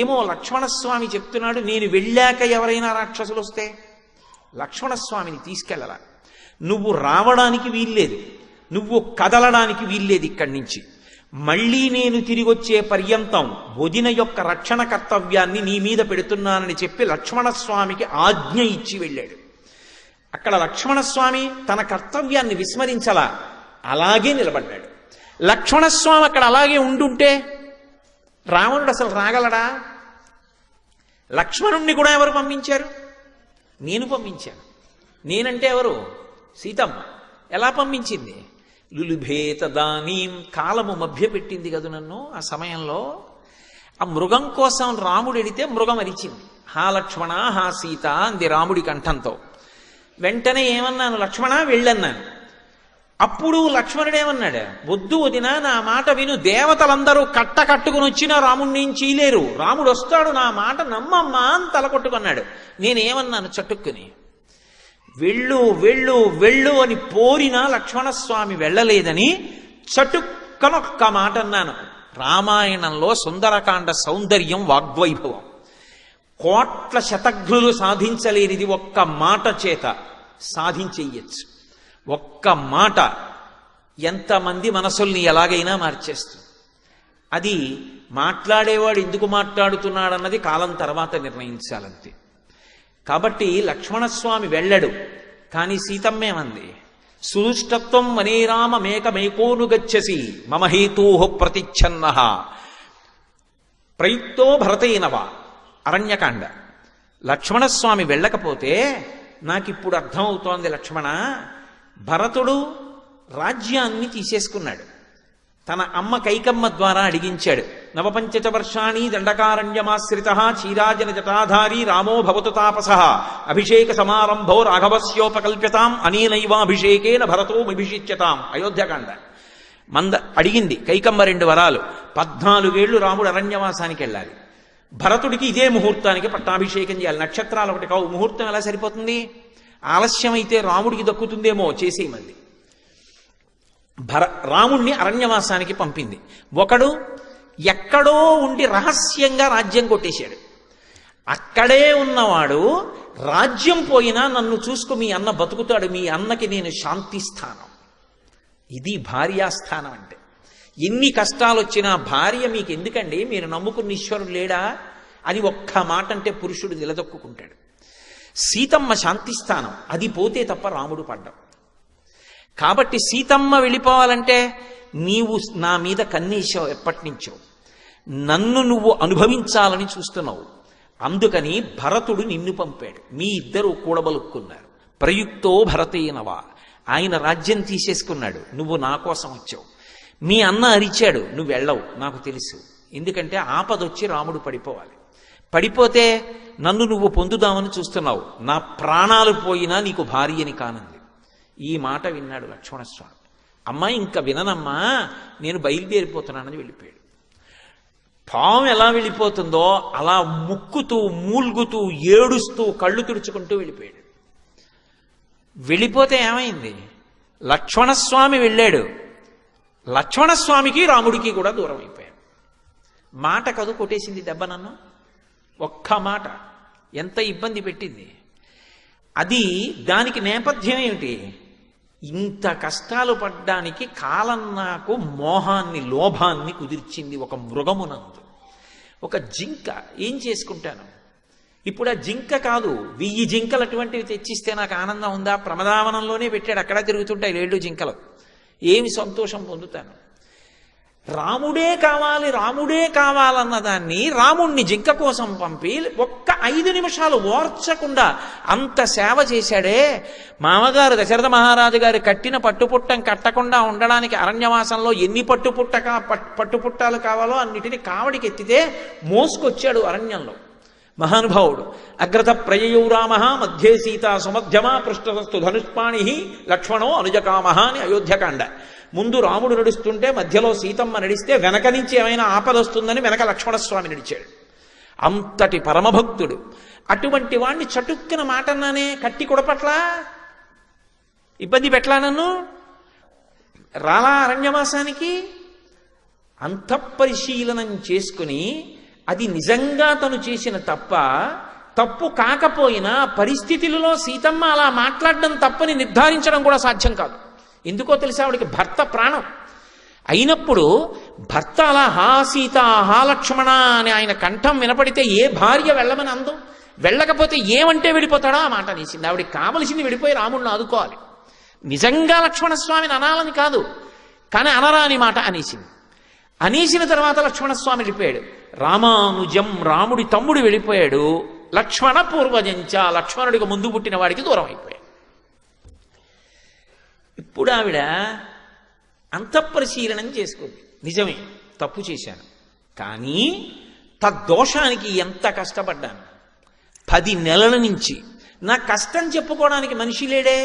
ఏమో లక్ష్మణస్వామి చెప్తున్నాడు, నేను వెళ్ళాక ఎవరైనా రాక్షసులు వస్తే లక్ష్మణస్వామిని తీసుకెళ్ళలా, నువ్వు రావడానికి వీల్లేదు, నువ్వు కదలడానికి వీల్లేదు ఇక్కడి నుంచి, మళ్ళీ నేను తిరిగి వచ్చే పర్యంతం వదిన యొక్క రక్షణ కర్తవ్యాన్ని నీ మీద పెడుతున్నానని చెప్పి లక్ష్మణస్వామికి ఆజ్ఞ ఇచ్చి వెళ్ళాడు. అక్కడ లక్ష్మణస్వామి తన కర్తవ్యాన్ని విస్మరించలా, అలాగే నిలబడ్డాడు. లక్ష్మణస్వామి అక్కడ అలాగే ఉండుంటే రావణుడు అసలు రాగలడా? లక్ష్మణుణ్ణి కూడా ఎవరు పంపించారు? నేను పంపించాను. నేనంటే ఎవరు? సీతమ్మ. ఎలా పంపించింది? లులుభేత దానీం, కాలము మభ్యపెట్టింది కదూ నన్ను. ఆ సమయంలో ఆ మృగం కోసం రాముడు ఎడితే మృగం అరిచింది. హా లక్ష్మణ హా సీత అంది రాముడి కంఠంతో. వెంటనే ఏమన్నాను? లక్ష్మణ వెళ్ళన్నాను. అప్పుడు లక్ష్మణుడేమన్నాడు? వద్దు వదిన, నా మాట విను, దేవతలందరూ కట్టుకుని వచ్చినా రాముడిని ఏం చేయలేరు, రాముడు వస్తాడు, నా మాట నమ్మమ్మా అని తలకొట్టుకున్నాడు. నేనేమన్నాను చటుక్కుని? వెళ్ళు వెళ్ళు వెళ్ళు అని పోరినా లక్ష్మణస్వామి వెళ్ళలేదని చటుక్కనొక్క మాట అన్నాను. రామాయణంలో సుందరకాండ సౌందర్యం వాగ్వైభవం. కోట్ల శతఘ్నులు సాధించలేనిది ఒక్క మాట చేత సాధించేయచ్చు. ఒక్క మాట ఎంతమంది మనసుల్ని ఎలాగైనా మార్చేస్తుంది. అది మాట్లాడేవాడు ఎందుకు మాట్లాడుతున్నాడన్నది కాలం తర్వాత నిర్ణయించాలంతే. కాబట్టి లక్ష్మణస్వామి వెళ్ళడు. కానీ సీతమ్మేమంది? సుదుష్టత్వం వనేరామ మేకమేకోను గచ్చసి మమ హేతోః ప్రతిచ్ఛన్నః ప్రయుక్తో భరతేనవా. అరణ్యకాండ. లక్ష్మణస్వామి వెళ్ళకపోతే నాకిప్పుడు అర్థమవుతోంది లక్ష్మణ, భరతుడు రాజ్యాన్ని తీసేసుకున్నాడు. తన అమ్మ కైకమ్మ ద్వారా అడిగించాడు. నవపంచచ వర్షాణి దండకారణ్యమాశ్రిత చీరాజన జటాధారీ రామో భవతు తాపసః అభిషేక సమారంభో రాఘవస్యోపకల్ప్యతాం అనేనైవాభిషేకేన భరతోమభిషిచ్యతాం. అయోధ్యకాండ. అడిగింది కైకమ్మ 2 వరాలు. 14 ఏళ్లు రాముడు అరణ్యవాసానికి వెళ్ళాలి, భరతుడికి ఇదే ముహూర్తానికి పట్టాభిషేకం చేయాలి. నక్షత్రాలు ఒకటి కావు, ముహూర్తం ఎలా సరిపోతుంది? ఆలస్యమైతే రాముడికి దక్కుతుందేమో, చేసేయమంది. రాముణ్ణి అరణ్యవాసానికి పంపింది. ఒకడు ఎక్కడో ఉండి రహస్యంగా రాజ్యం కొట్టేశాడు. అక్కడే ఉన్నవాడు రాజ్యం పోయినా నన్ను చూసుకు మీ అన్న బతుకుతాడు, మీ అన్నకి నేను శాంతి స్థానం. ఇది భార్యాస్థానం అంటే. ఎన్ని కష్టాలు వచ్చినా భార్య మీకు ఎందుకండి, మీరు నమ్ముకున్న ఈశ్వరుడు లేడా అని ఒక్క మాట అంటే పురుషుడు నిలదొక్కుంటాడు. సీతమ్మ శాంతిస్థానం, అది పోతే తప్ప రాముడు పడ్డం. కాబట్టి సీతమ్మ వెళ్ళిపోవాలంటే నీవు నా మీద కన్నేశావు, ఎప్పటి నుంచో నన్ను నువ్వు అనుభవించాలని చూస్తున్నావు. అందుకని భరతుడు నిన్ను పంపాడు. మీ ఇద్దరు కూడబలుక్కున్నారు. ప్రయుక్తో భరతేనవా, ఆయన రాజ్యం తీసేసుకున్నాడు, నువ్వు నా కోసం వచ్చావు. మీ అన్న అరిచాడు, నువ్వు వెళ్ళవు, నాకు తెలుసు. ఎందుకంటే ఆపదొచ్చి రాముడు పడిపోవాలి. పడిపోతే నన్ను నువ్వు పొందుదామని చూస్తున్నావు, నా ప్రాణాలు పోయినా నీకు భార్యని కానుంది. ఈ మాట విన్నాడు లక్ష్మణస్వామి. అమ్మాయి ఇంకా విననమ్మా, నేను బయలుదేరిపోతున్నానని వెళ్ళిపోయాడు. పాము ఎలా వెళ్ళిపోతుందో అలా ముక్కుతూ మూల్గుతూ ఏడుస్తూ కళ్ళు తుడుచుకుంటూ వెళ్ళిపోయాడు. వెళ్ళిపోతే ఏమైంది? లక్ష్మణస్వామి వెళ్ళాడు. లక్ష్మణస్వామికి రాముడికి కూడా దూరం అయిపోయాడు. మాట కదు కొట్టేసింది దెబ్బ నన్ను. ఒక్క మాట ఎంత ఇబ్బంది పెట్టింది. అది దానికి నేపథ్యం ఏమిటి? ఇంత కష్టాలు పడ్డానికి కాలం నాకు మోహాన్ని, లోభాన్ని కుదిర్చింది. ఒక మృగమునందు ఒక జింక ఏం చేసుకుంటాను ఇప్పుడు? ఆ జింక కాదు, 1000 జింకలు అటువంటివి తెచ్చిస్తే నాకు ఆనందం ఉందా? ప్రమదావనంలోనే పెట్టాడు, అక్కడ తిరుగుతుంటాయి 7 జింకలు. ఏమి సంతోషం పొందుతాను? రాముడే కావాలన్న దాన్ని రాముణ్ణి జింక కోసం పంపి ఒక్క 5 నిమిషాలు ఓర్చకుండా అంత సేవ చేశాడే. మామగారు దశరథ మహారాజు గారు కట్టిన పట్టుపుట్టం కట్టకుండా ఉండడానికి అరణ్యవాసంలో ఎన్ని పట్టుపుట్టాలు కావాలో అన్నిటినీ కావడికి ఎత్తితే మోసుకొచ్చాడు అరణ్యంలో మహానుభావుడు. అగ్రత ప్రయయౌ రామ మధ్యే సీత సుమధ్యమా పృష్ఠస్తు ధనుష్పాణి లక్ష్మణో అనుజకామహ అని అయోధ్యకాండ. ముందు రాముడు నడుస్తుంటే మధ్యలో సీతమ్మ నడిస్తే వెనక నుంచి ఏమైనా ఆపదొస్తుందని వెనక లక్ష్మణస్వామి నడిచాడు. అంతటి పరమభక్తుడు. అటువంటి వాణ్ణి చటుక్కున మాటన్నానే కట్టి కొడపట్లా, ఇబ్బంది పెట్లా, నన్ను రాలా అరణ్యవాసానికి. అంతఃపరిశీలనం చేసుకుని అది నిజంగా తను చేసిన తప్పు కాకపోయినా పరిస్థితులలో సీతమ్మ అలా మాట్లాడడం తప్పని నిర్ధారించడం కూడా సాధ్యం కాదు. ఎందుకో తెలుసా, ఆవిడికి భర్త ప్రాణం అయినప్పుడు భర్త అలా హా సీత హా లక్ష్మణ అని ఆయన కంఠం వినపడితే ఏ భార్య వెళ్ళమని అందు, వెళ్ళకపోతే ఏమంటే వెళ్ళిపోతాడో ఆ మాట అనేసింది. ఆవిడికి కావలసింది వెళ్ళిపోయి రాముడిని ఆదుకోవాలి. నిజంగా లక్ష్మణస్వామిని అనాలని కాదు, కానీ అనరాని మాట అనేసింది. అనేసిన తర్వాత లక్ష్మణస్వామి వెళ్ళిపోయాడు. రామానుజం రాముడి తమ్ముడు వెళ్ళిపోయాడు. లక్ష్మణ పూర్వజంచ లక్ష్మణుడికి ముందు పుట్టిన వాడికి దూరం అయిపోయాడు. ఇప్పుడు ఆవిడ అంతఃపరిశీలనం చేసుకుంది. నిజమే, తప్పు చేశాను, కానీ తద్దోషానికి ఎంత కష్టపడ్డాను. 10 నెలల నుంచి నా కష్టం చెప్పుకోవడానికి మనిషి లేడే.